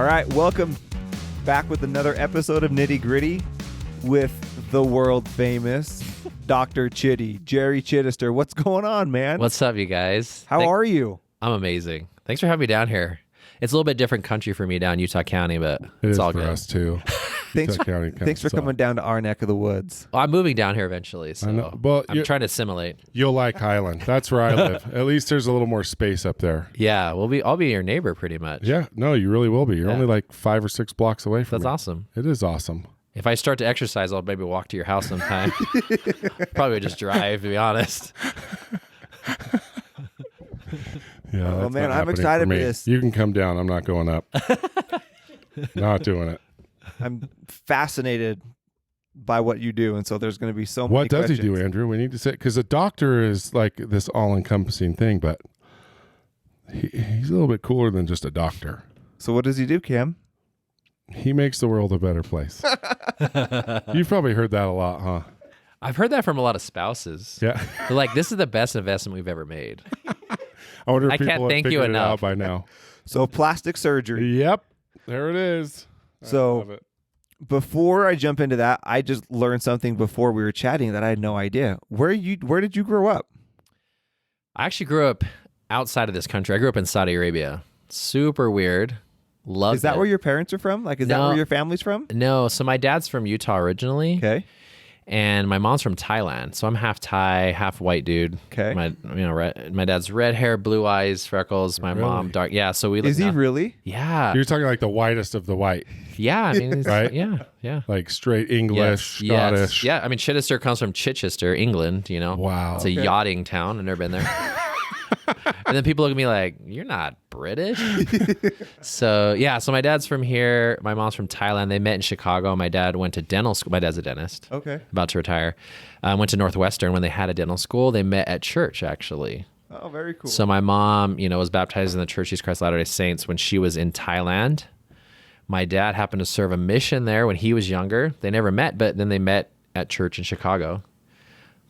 All right, welcome back with another episode of Nitty Gritty with the world famous Dr. Chiddy, Jerry Chiddister. What's going on, man? What's up, you guys? How are you? I'm amazing. Thanks for having me down here. It's a little bit different country for me down in Utah County, but It's all for good. us too. Thanks for coming down to our neck of the woods. Well, I'm moving down here eventually, so Well, I'm trying to assimilate. You'll like Highland. That's where I live. At least there's a little more space up there. Yeah, I'll be your neighbor pretty much. Yeah, no, you really will be. You're only like 5 or 6 blocks away from That's me. awesome. It is awesome. If I start to exercise, I'll maybe walk to your house sometime. Probably would just drive, to be honest. Yeah. Oh, that's man, not I'm happening excited for for me. this. You can come down. I'm not going up. Not doing it. I'm fascinated by what you do, and so there's going to be so many What does questions. he do, Andrew? We need to say, because a doctor is like this all-encompassing thing, but he's a little bit cooler than just a doctor. So what does he do, Cam? He makes the world a better place. You've probably heard that a lot, huh? I've heard that from a lot of spouses. Yeah. They're like, this is the best investment we've ever made. I wonder if I people can't have thank you figured it enough. out by now. So plastic surgery. Yep. There it is. I So- love it. Before I jump into that, I just learned something before we were chatting that I had no idea. Where did you grow up? I actually grew up outside of this country. I grew up in Saudi Arabia. Super weird. Loved Is that it. where your parents are from? Like, is that No. where your family's from? No, so my dad's from Utah originally. Okay. And my mom's from Thailand, so I'm half Thai, half white dude. Okay. My dad's red hair, blue eyes, freckles. My mom Really? dark. Yeah, so we live. Is he really? Yeah, You're talking like the whitest of the white, yeah. I mean, Right? yeah. like straight English, Yes, Scottish. yeah. I mean, Chichester comes from Chichester, England. You know, Wow. it's a Okay. yachting town. I've never been there. And then people look at me like, "You're not British." So yeah, so my dad's from here. My mom's from Thailand. They met in Chicago. My dad went to dental school. My dad's a dentist. Okay. About to retire. Went to Northwestern when they had a dental school. They met at church, actually. Oh, very cool. So my mom, was baptized in the Church of Jesus Christ of Latter-day Saints when she was in Thailand. My dad happened to serve a mission there when he was younger. They never met, but then they met at church in Chicago.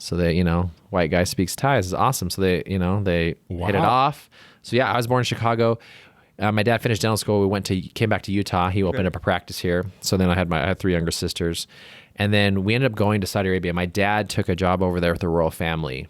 So they, white guy speaks Thai. This is awesome. So they, they hit it Wow. off. So yeah, I was born in Chicago. My dad finished dental school. Came back to Utah. He opened up a practice here. So then I had 3 younger sisters. And then we ended up going to Saudi Arabia. My dad took a job over there with the royal family.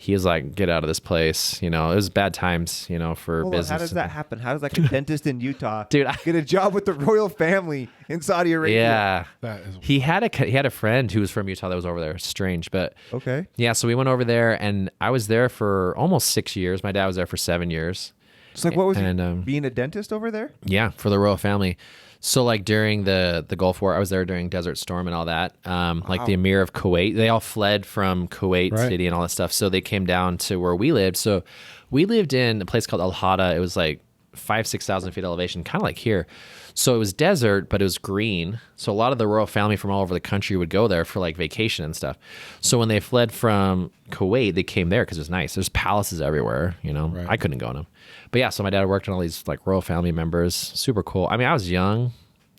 He was like, get out of this place. It was bad times, for Hold on, business. how does that happen? How does like a dentist in Utah Dude, get a job with the royal family in Saudi Arabia? Yeah. That is He had a friend who was from Utah that was over there. Strange, but Okay. yeah, so we went over there and I was there for almost 6 years. My dad was there for 7 years. It's like, what was And, he, being a dentist over there? Yeah, for the royal family. So like during the Gulf War, I was there during Desert Storm and all that. Like the Emir of Kuwait, they all fled from Kuwait Right. City and all that stuff. So they came down to where we lived. So we lived in a place called Al Hada. It was like 5,000-6,000 feet elevation, kind of like here. So it was desert, but it was green. So a lot of the royal family from all over the country would go there for like vacation and stuff. So when they fled from Kuwait, they came there because it was nice. There's palaces everywhere, Right. I couldn't go in them. But yeah, so my dad worked on all these like royal family members. Super cool. I mean, I was young.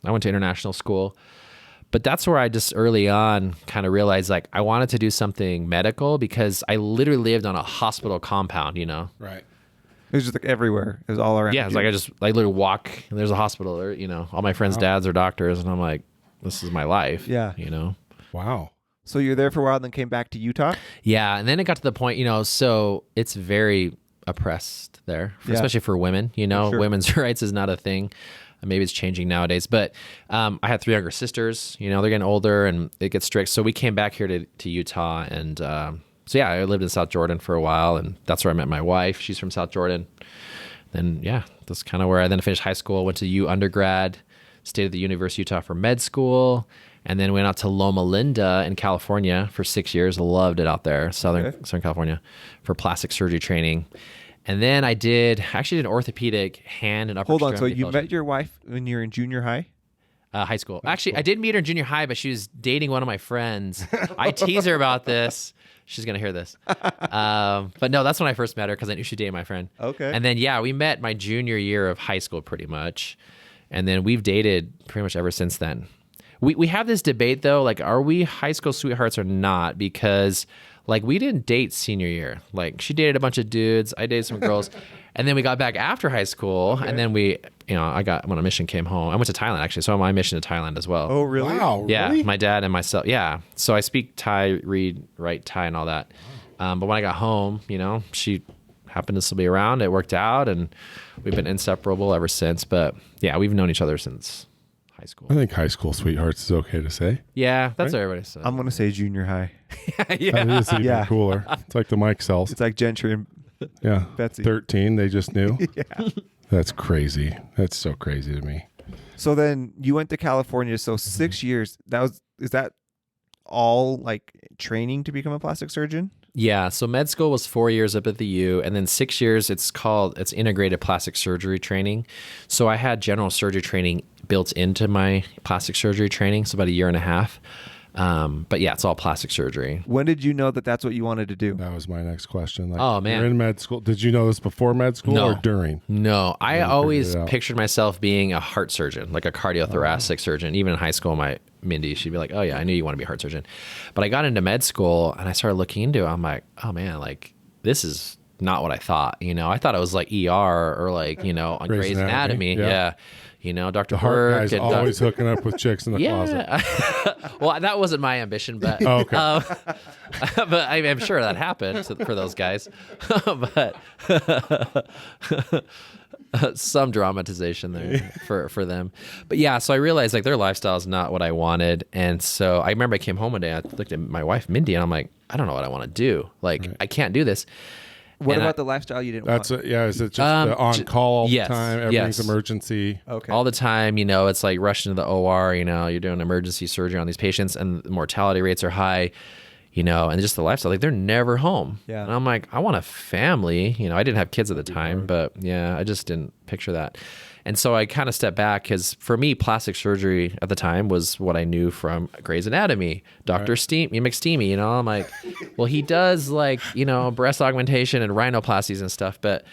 I went to international school. But that's where I just early on kind of realized like I wanted to do something medical because I literally lived on a hospital compound, right. It was just like everywhere. It was all around. Yeah, it's you. like I literally walk and there's a hospital or, all my friends' dads are doctors and I'm like, this is my life. Yeah. Wow. So you're there for a while, then came back to Utah? Yeah. And then it got to the point, so it's very oppressed there, Yeah. especially for women, sure. women's rights is not a thing. Maybe it's changing nowadays, but I had 3 younger sisters, they're getting older and it gets strict. So we came back here to Utah and, so yeah, I lived in South Jordan for a while and that's where I met my wife. She's from South Jordan. Then yeah, that's kind of where I then finished high school, went to U undergrad, stayed at the University of Utah for med school, and then went out to Loma Linda in California for 6 years. Loved it out there, Southern California, for plastic surgery training. And then I actually did orthopedic hand and upper Hold on. So extremity you fellowship. met your wife when you were in junior high? High school. Actually, I did meet her in junior high, but she was dating one of my friends. I tease her about this. She's going to hear this. But no, that's when I first met her because I knew she dated my friend. Okay. And then, yeah, we met my junior year of high school pretty much. And then we've dated pretty much ever since then. We have this debate, though, like, are we high school sweethearts or not? Because, like, we didn't date senior year. Like, she dated a bunch of dudes. I dated some girls. And then we got back after high school, and then we I got when a mission came home. I went to Thailand actually, so my mission to Thailand as well. Oh, really? Wow. Yeah, Really? my dad and myself. Yeah, so I speak Thai, read, write Thai, and all that. But when I got home, she happened to still be around. It worked out, and we've been inseparable ever since. But yeah, we've known each other since high school. I think high school sweethearts is okay to say. Yeah, that's what everybody says. I'm going to say junior high. Yeah, That is even Yeah. cooler. It's like the Mike cells. It's like Gentry and Yeah. Betsy. 13, they just knew. yeah. That's crazy. That's so crazy to me. So then you went to California. So 6 years. Is that all like training to become a plastic surgeon? Yeah, so med school was 4 years up at the U, and then 6 years it's integrated plastic surgery training. So I had general surgery training built into my plastic surgery training, so about a year and a half. But yeah, it's all plastic surgery. When did you know that that's what you wanted to do? That was my next question. Like, Oh, man. You're in med school. Did you know this before med school No. or during? No, I figured always it out. pictured myself being a heart surgeon, like a cardiothoracic surgeon. Even in high school, my Mindy, she'd be like, "Oh yeah, I knew you want to be a heart surgeon." But I got into med school and I started looking into it. I'm like, "Oh man, like this is not what I thought." I thought it was like ER or like on Grey's Anatomy. Yeah. Dr. The heart Burke guy's and always hooking up with chicks in the closet. yeah. Well, that wasn't my ambition, but Oh, okay. but I'm sure that happened for those guys. But some dramatization there for them. But yeah, so I realized like their lifestyle is not what I wanted. And so I remember I came home one day, I looked at my wife, Mindy, and I'm like, I don't know what I want to do. Like, I can't do this. What And about the lifestyle you didn't want? Is it just the on call all yes, the time? Everything's yes. emergency. Okay. All the time, it's like rushing to the OR, you're doing emergency surgery on these patients and the mortality rates are high, and just the lifestyle, like they're never home. Yeah. And I'm like, I want a family. I didn't have kids at the time, but yeah, I just didn't picture that. And so I kind of stepped back because for me, plastic surgery at the time was what I knew from Grey's Anatomy, Dr. McSteamy, I'm like, well, he does like, breast augmentation and rhinoplasties and stuff, but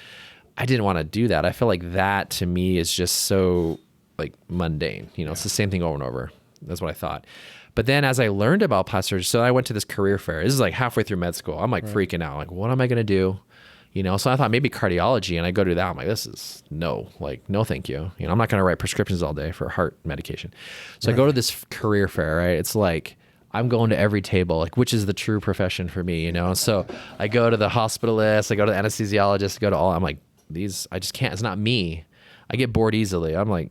I didn't want to do that. I feel like that to me is just so like mundane, it's the same thing over and over. That's what I thought. But then as I learned about plastic surgery, so I went to this career fair. This is like halfway through med school. I'm like freaking out. Like, what am I going to do? So I thought maybe cardiology, and I go to that. I'm like, this is no, thank you. I'm not going to write prescriptions all day for heart medication. So I go to this career fair, right? It's like, I'm going to every table, like, which is the true profession for me, So I go to the hospitalist, I go to the anesthesiologist, I go to all, I'm like, I just can't, it's not me. I get bored easily. I'm like,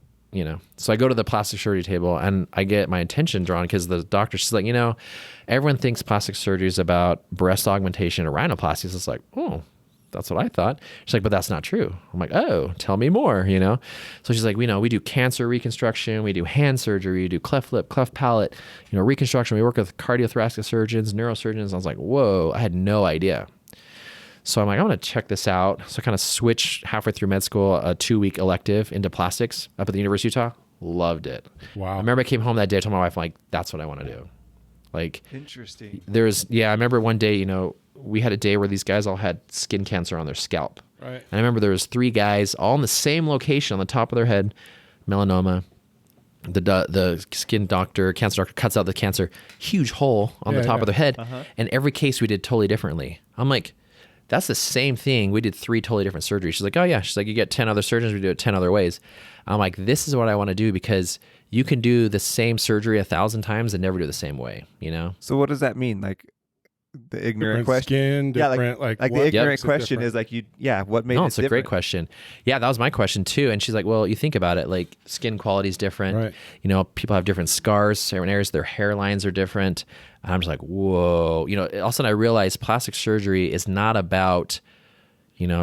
so I go to the plastic surgery table and I get my attention drawn because the doctor, she's like, everyone thinks plastic surgery is about breast augmentation or rhinoplasty. So it's like, oh, that's what I thought. She's like, but that's not true. I'm like, oh, tell me more, So she's like, we do cancer reconstruction, we do hand surgery, we do cleft lip, cleft palate, reconstruction. We work with cardiothoracic surgeons, neurosurgeons. I was like, whoa, I had no idea. So I'm like, I'm going to check this out. So I kind of switched halfway through med school, a 2-week elective into plastics up at the University of Utah. Loved it. Wow. I remember I came home that day, I told my wife, I'm like, that's what I want to do. Like, Interesting. I remember one day, we had a day where these guys all had skin cancer on their scalp. Right. And I remember there was 3 guys all in the same location on the top of their head, melanoma. The cancer doctor cuts out the cancer, huge hole on the top of their head. And every case we did totally differently. I'm like, that's the same thing. We did 3 totally different surgeries. She's like, oh yeah. She's like, you get 10 other surgeons, we do it 10 other ways. I'm like, this is what I want to do because you can do the same surgery 1,000 times and never do it the same way, So what does that mean? Like the ignorant Different question. skin, different, like what the ignorant makes it question different? is like what made No, it it's a different? great question. Yeah, that was my question too. And she's like, well, you think about it, like skin quality is different. Right. People have different scars, certain areas, their hairlines are different. And I'm just like, whoa. All of a sudden I realized plastic surgery is not about,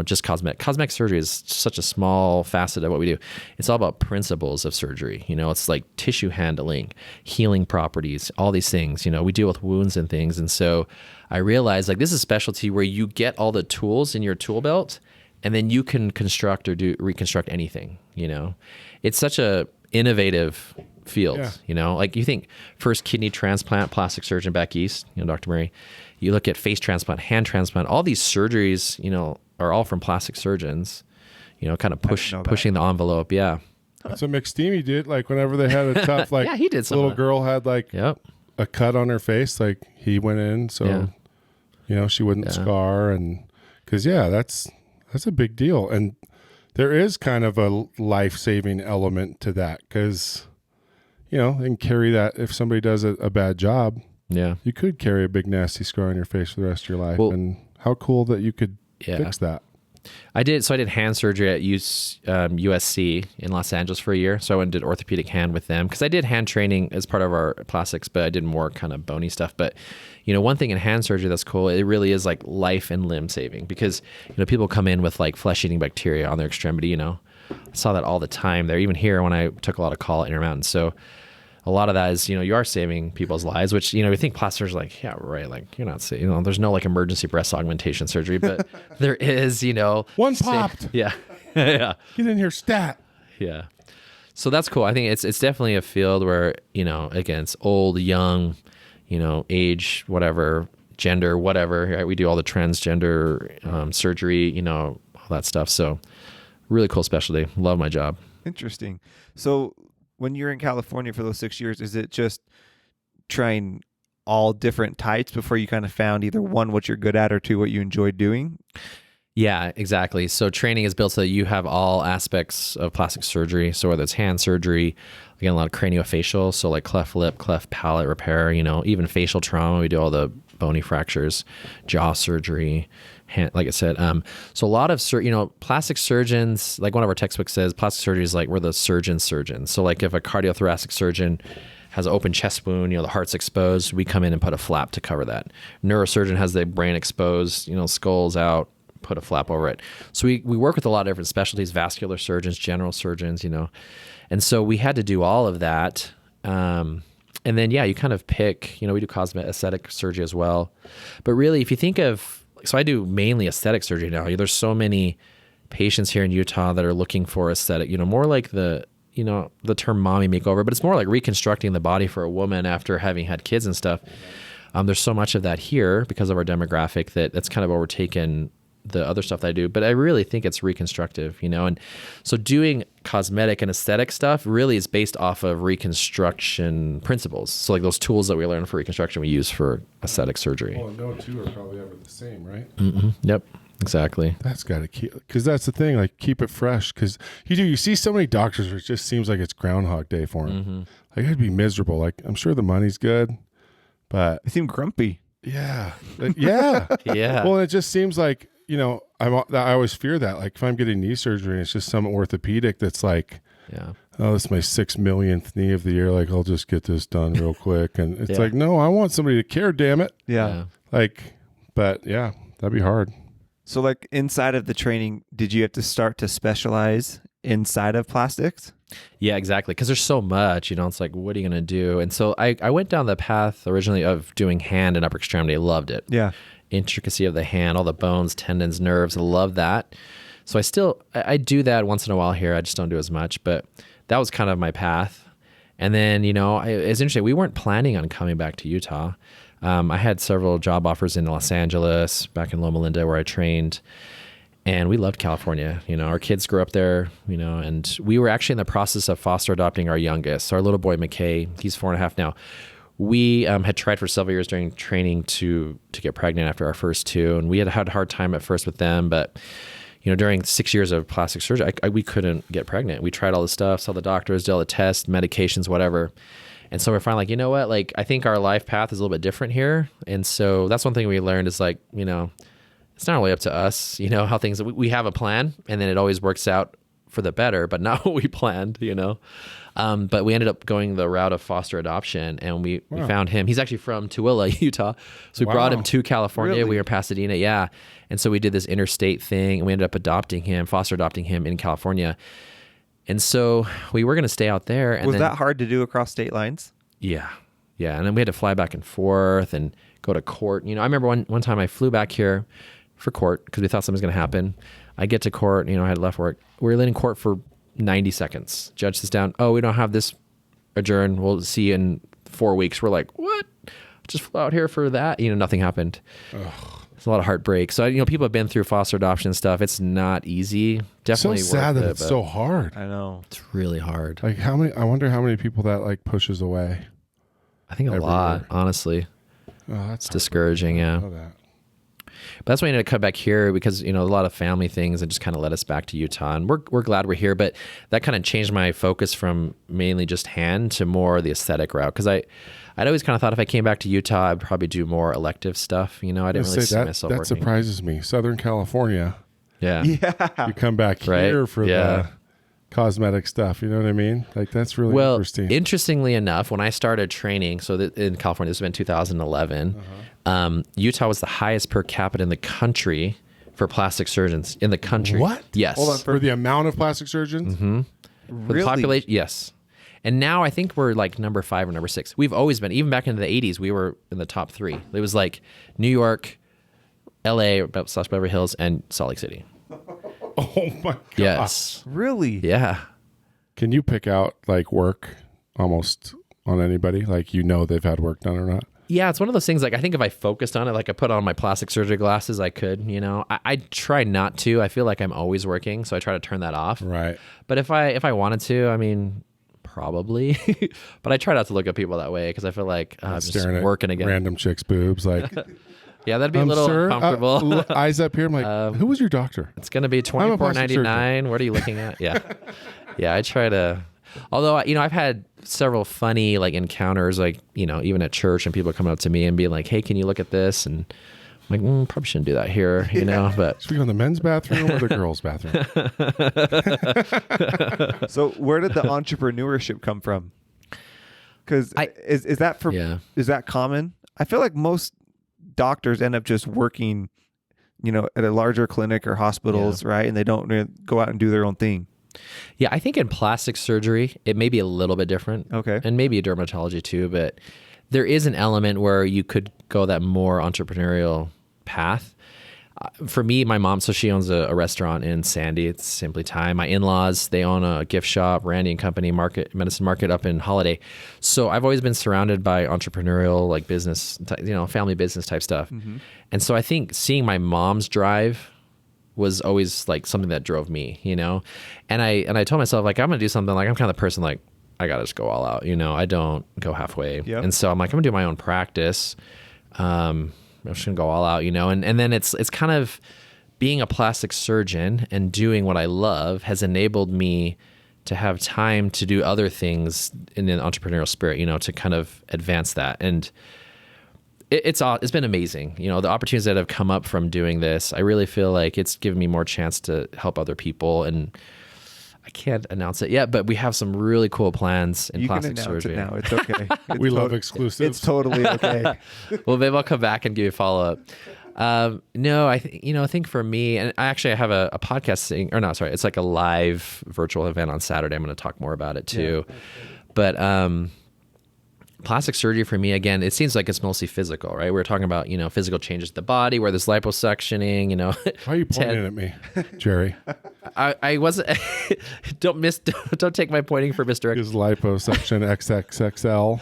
just cosmetic. Cosmetic surgery is such a small facet of what we do. It's all about principles of surgery. It's like tissue handling, healing properties, all these things. We deal with wounds and things. And so I realized like this is a specialty where you get all the tools in your tool belt and then you can construct or reconstruct anything, It's such a innovative field, like you think first kidney transplant, plastic surgeon back east, Dr. Murray, you look at face transplant, hand transplant, all these surgeries, are all from plastic surgeons, kind of pushing the envelope. Yeah. That's what McSteamy did. Like whenever they had a tough, like Yeah, he did some little of that. girl had like Yep. a cut on her face, like he went in so she wouldn't scar, and because that's a big deal. And there is kind of a life-saving element to that because, you know, they can carry that if somebody does a bad job. Yeah. You could carry a big nasty scar on your face for the rest of your life. Well, and how cool that you could fix that. I did hand surgery at USC in Los Angeles for a year. So I went and did orthopedic hand with them because I did hand training as part of our plastics, but I did more kind of bony stuff. But, you know, one thing in hand surgery that's cool, it really is like life and limb saving because, you know, people come in with like flesh-eating bacteria on their extremity, you know. I saw that all the time there, even here when I took a lot of call at Intermountain. So a lot of that is, you know, you are saving people's lives, which, you know, we think plastic surgery is like, yeah, right. Like, you're not saying, you know, there's no like emergency breast augmentation surgery, but there is, you know. One popped. Yeah. Yeah. Get in here, stat. Yeah. So that's cool. I think it's definitely a field where, you know, again, it's old, young, you know, age, whatever, gender, whatever. Right? We do all the transgender surgery, you know, all that stuff. So really cool specialty. Love my job. Interesting. So when you're in California for those 6 years, is it just trying all different types before you kind of found either one, what you're good at, or two, what you enjoy doing? Yeah, exactly. So training is built so that you have all aspects of plastic surgery. So whether it's hand surgery, again, a lot of craniofacial, so like cleft lip, cleft palate repair, you know, even facial trauma. We do all the bony fractures, jaw surgery, hand, like I said. So a lot of, you know, plastic surgeons, like one of our textbooks says, plastic surgery is like we're the surgeon's surgeon. So like if a cardiothoracic surgeon has an open chest wound, you know, the heart's exposed, we come in and put a flap to cover that. Neurosurgeon has the brain exposed, you know, skull's out, put a flap over it. So we work with a lot of different specialties, vascular surgeons, general surgeons, you know. And so we had to do all of that. And then, yeah, you kind of pick, you know, we do cosmetic aesthetic surgery as well. But really, if you think of, so I do mainly aesthetic surgery now. There's so many patients here in Utah that are looking for aesthetic, you know, more like the, you know, the term mommy makeover, but it's more like reconstructing the body for a woman after having had kids and stuff. There's so much of that here because of our demographic that's kind of overtaken the other stuff that I do, but I really think it's reconstructive, you know? And so doing cosmetic and aesthetic stuff really is based off of reconstruction principles. So like those tools that we learn for reconstruction, we use for aesthetic surgery. Well, no two are probably ever the same, right? Mm-hmm. Yep, exactly. That's got to keep, because that's the thing, like keep it fresh. Because you see so many doctors where it just seems like it's Groundhog Day for them. Mm-hmm. Like I'd be miserable. Like I'm sure the money's good, but They seem grumpy. yeah, yeah. Yeah. Well, it just seems like, you know, I always fear that. Like if I'm getting knee surgery and it's just some orthopedic that's like, Yeah. oh, this is my 6 millionth knee of the year. Like I'll just get this done real quick. And it's Yeah. like, no, I want somebody to care, damn it. Yeah. Like, but yeah, that'd be hard. So like inside of the training, did you have to start to specialize inside of plastics? Yeah, exactly. Because there's so much, you know, it's like, what are you going to do? And so I went down the path originally of doing hand and upper extremity. I loved it. Yeah. Intricacy of the hand, all the bones, tendons, nerves. I love that. So I do that once in a while here. I just don't do as much, but that was kind of my path. And then, you know, it's interesting. We weren't planning on coming back to Utah. I had several job offers in Los Angeles, back in Loma Linda where I trained, and we loved California. You know, our kids grew up there, you know, and we were actually in the process of foster adopting our youngest. So our little boy, McKay, he's 4.5 now. We had tried for several years during training to get pregnant after our first two, and we had a hard time at first with them. But you know, during 6 years of plastic surgery, we couldn't get pregnant. We tried all the stuff, saw the doctors, did all the tests, medications, whatever. And so we're finally like, you know what? Like, I think our life path is a little bit different here. And so that's one thing we learned is like, you know, it's not really up to us. You know how things we have a plan, and then it always works out for the better, but not what we planned. You know. But we ended up going the route of foster adoption, and we found him. He's actually from Tooele, Utah. So we brought him to California. Really? We were in Pasadena. Yeah. And so we did this interstate thing, and we ended up foster adopting him in California. And so we were going to stay out there. And Was that hard to do across state lines? Yeah. Yeah. And then we had to fly back and forth and go to court. You know, I remember one time I flew back here for court because we thought something was going to happen. I get to court, you know, I had left work. We were in court for 90 seconds. Judge sits down. Oh, we don't have this adjourned. We'll see you in 4 weeks. We're like, what? Just flew out here for that. You know, nothing happened. Ugh. It's a lot of heartbreak. So, you know, people have been through foster adoption stuff. It's not easy. Definitely so sad that it's so hard. I know. It's really hard. Like I wonder how many people that like pushes away. I think a lot, honestly. Oh, that's discouraging. Yeah. But that's why I ended up coming back here because, a lot of family things and just kind of led us back to Utah. And we're glad we're here. But that kind of changed my focus from mainly just hand to more the aesthetic route. Because I'd always kind of thought if I came back to Utah, I'd probably do more elective stuff. I didn't really see myself that working. surprises me. Southern California. Yeah. You come back here for the cosmetic stuff. You know what I mean? Like, that's really interesting. Interestingly enough, when I started training, so in California, this was in 2011, Utah was the highest per capita in the country for plastic surgeons in the country. What? Yes. Hold on, for the amount of plastic surgeons? For the population, yes. And now I think we're like number 5 or number 6. We've always been, even back into the 80s, we were in the top 3. It was like New York, LA, / Beverly Hills, and Salt Lake City. Oh my God. Yes. Really? Yeah. Can you pick out like work almost on anybody? Like, they've had work done or not? Yeah, it's one of those things, like, I think if I focused on it, like I put on my plastic surgery glasses, I could, I try not to. I feel like I'm always working, so I try to turn that off. Right. But if I wanted to, probably. But I try not to look at people that way because I feel like I'm just working again. Random chicks' boobs, like... Yeah, that'd be a little uncomfortable. Eyes up here. I'm like, who was your doctor? It's going to be $24.99. What are you looking at? Yeah. Yeah, I try to... Although, I've had several funny, like, encounters, like, even at church, and people coming up to me and being like, hey, can you look at this? And I'm like, probably shouldn't do that here, but... Should we go in the men's bathroom or the girls' bathroom? So where did the entrepreneurship come from? Because is that common? I feel like most doctors end up just working, at a larger clinic or hospitals, right? And they don't go out and do their own thing. Yeah, I think in plastic surgery, it may be a little bit different. Okay. And maybe dermatology too, but there is an element where you could go that more entrepreneurial path. For me, my mom, so she owns a restaurant in Sandy. It's Simply Time. My in-laws, they own a gift shop, Randy and Company Medicine Market up in Holiday. So I've always been surrounded by entrepreneurial, like business, family business type stuff. Mm-hmm. And so I think seeing my mom's drive was always like something that drove me, And I told myself, like, I'm going to do something, like, I'm kind of the person, like, I got to just go all out, I don't go halfway. Yep. And so I'm like, I'm going to do my own practice. I'm just gonna go all out, and then it's kind of being a plastic surgeon and doing what I love has enabled me to have time to do other things in an entrepreneurial spirit, to kind of advance that. And it's been amazing, the opportunities that have come up from doing this. I really feel like it's given me more chance to help other people, and I can't announce it yet, but we have some really cool plans in plastic surgery. You can announce it now. It's okay. We love exclusives. It's totally okay. Well, maybe I'll come back and give you a follow up. No, I think for me, and I have a podcast thing, or no, sorry, it's like a live virtual event on Saturday. I'm going to talk more about it too. Yeah. But plastic surgery for me, again, it seems like it's mostly physical, right? We're talking about, physical changes to the body, where there's liposuctioning, Why are you pointing at me, Jerry? I wasn't, don't take my pointing for Mr. Is liposuction XXXL.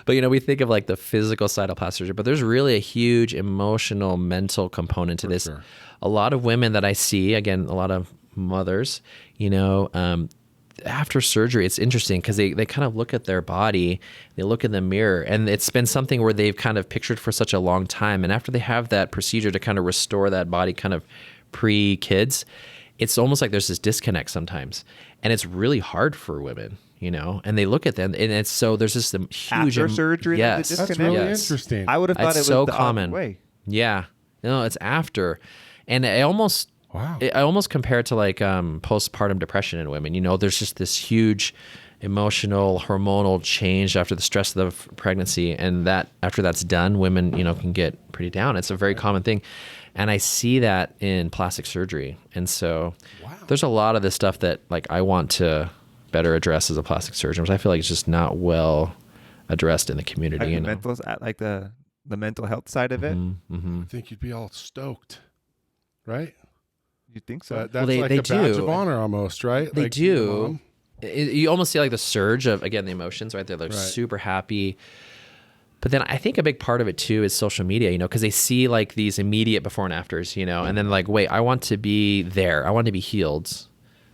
But, we think of like the physical side of plastic surgery, but there's really a huge emotional, mental component to this. Sure. A lot of women that I see, again, a lot of mothers, after surgery, it's interesting because they kind of look at their body, they look in the mirror, and it's been something where they've kind of pictured for such a long time. And after they have that procedure to kind of restore that body kind of pre-kids, it's almost like there's this disconnect sometimes. And it's really hard for women, and they look at them, and it's so there's this huge... After surgery? Yes. That's really interesting. I would have thought it's it was so the common. other way. Yeah. No, it's after. And I almost... Wow. I almost compare it to like postpartum depression in women. There's just this huge emotional, hormonal change after the stress of the pregnancy, and that after that's done, women, can get pretty down. It's a very common thing, and I see that in plastic surgery. And so, there's a lot of this stuff that like I want to better address as a plastic surgeon, but I feel like it's just not well addressed in the community. Like the mental health side of it. Mm-hmm, mm-hmm. I think you'd be all stoked, right? You think so? That's like a badge of honor almost, right? They like, do. You almost see like the surge of, again, the emotions, right? They're super happy. But then I think a big part of it too is social media, because they see like these immediate before and afters, and then like, wait, I want to be there. I want to be healed.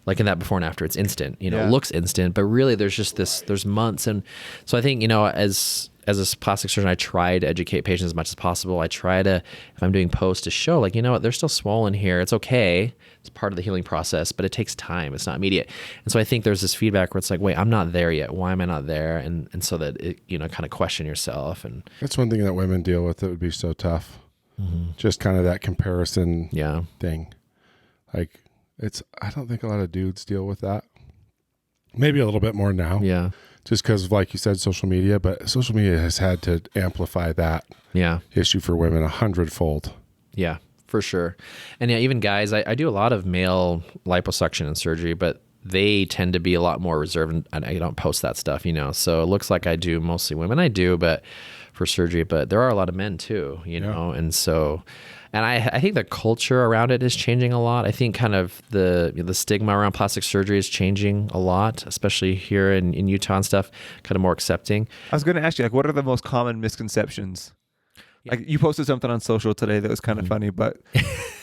Like in that before and after, it's instant, it looks instant, but really there's just there's months. And so I think, as as a plastic surgeon, I try to educate patients as much as possible. I try to, if I'm doing posts, to show like, you know what, they're still swollen here. It's okay. It's part of the healing process, but it takes time. It's not immediate. And so I think there's this feedback where it's like, wait, I'm not there yet. Why am I not there? And so that it, you know, kind of question yourself. And that's one thing that women deal with that would be so tough. Just kind of that comparison thing. Like I don't think a lot of dudes deal with that. Maybe a little bit more now. Yeah. Just because, like you said, social media, but social media has had to amplify that issue for women 100-fold. Yeah, for sure. And yeah, even guys, I do a lot of male liposuction and surgery, but they tend to be a lot more reserved, and I don't post that stuff, you know. So it looks like I do mostly women. I do, but for surgery, but there are a lot of men too, you know. And so, and I think the culture around it is changing a lot. I think kind of the stigma around plastic surgery is changing a lot, especially here in Utah and stuff, kind of more accepting. I was going to ask you, like, what are the most common misconceptions? Like, you posted something on social today that was kind of funny, but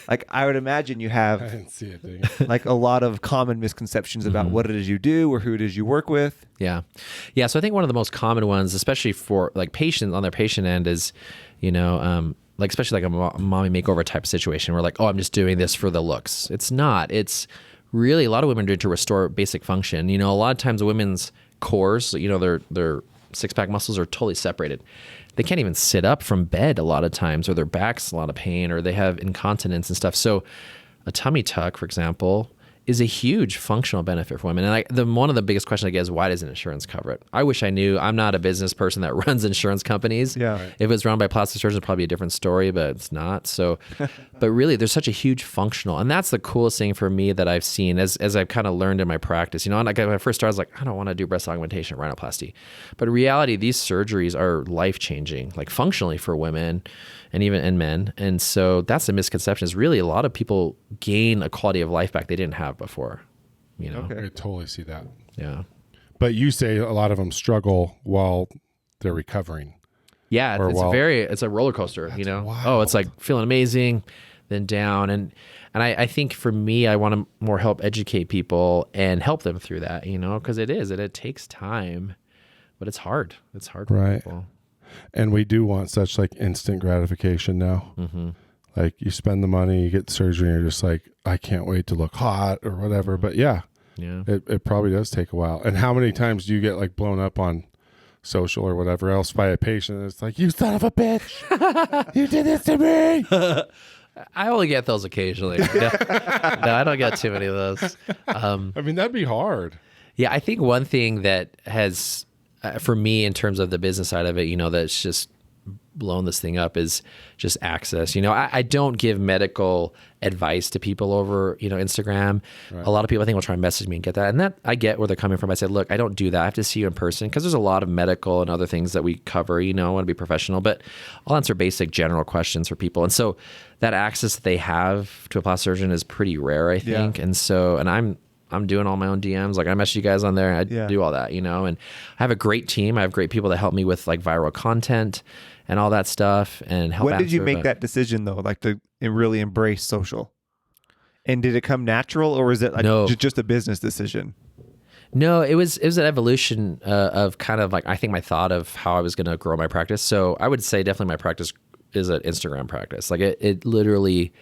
like, I would imagine you have I didn't see it, dang it. like a lot of common misconceptions about what it is you do or who it is you work with. Yeah. Yeah. So I think one of the most common ones, especially for like patients on their patient end, is, you know, like especially like a mommy makeover type situation where like, oh, I'm just doing this for the looks. It's not. It's really a lot of women do it to restore basic function. You know, a lot of times women's cores, you know, their six-pack muscles are totally separated. They can't even sit up from bed a lot of times, or their back's a lot of pain, or they have incontinence and stuff. So a tummy tuck, for example, is a huge functional benefit for women. And one of the biggest questions I get is, why doesn't insurance cover it? I wish I knew. I'm not a business person that runs insurance companies. Yeah. Right. If it was run by plastic surgeons, it'd probably be a different story, but it's not. So, but really, there's such a huge functional, and that's the coolest thing for me that I've seen as I've kind of learned in my practice. You know, like when I first started, I was like, I don't want to do breast augmentation, rhinoplasty. But in reality, these surgeries are life-changing, like functionally for women and even in men. And so that's the misconception, is really a lot of people gain a quality of life back they didn't have before. You know? I totally see that. Yeah. But you say a lot of them struggle while they're recovering. Yeah, it's a roller coaster, you know? Wild. Oh, it's like feeling amazing, then down. And I think for me, I want to more help educate people and help them through that, you know, because it takes time, but it's hard. It's hard for people. And we do want such like instant gratification now. Like you spend the money, you get the surgery, and you're just like, I can't wait to look hot or whatever. But yeah, it probably does take a while. And how many times do you get like blown up on social or whatever else by a patient? It's like, you son of a bitch, you did this to me. I only get those occasionally. No, I don't get too many of those. I mean, that'd be hard. Yeah, I think one thing that has, for me, in terms of the business side of it, you know, that's just blown this thing up is just access. You know, I don't give medical advice to people over, you know, Instagram. Right. A lot of people I think will try and message me and get that. And that I get where they're coming from. I said, look, I don't do that. I have to see you in person because there's a lot of medical and other things that we cover, you know, I want to be professional, but I'll answer basic general questions for people. And so that access that they have to a plastic surgeon is pretty rare, I think. Yeah. And so, and I'm doing all my own DMs. Like I message you guys on there. I do all that, you know, and I have a great team. I have great people that help me with like viral content and all that stuff and help. When did you make that decision though? Like to really embrace social? And did it come natural, or was it like just a business decision? No, it was an evolution of kind of like, I think my thought of how I was going to grow my practice. So I would say definitely my practice is an Instagram practice. Like it literally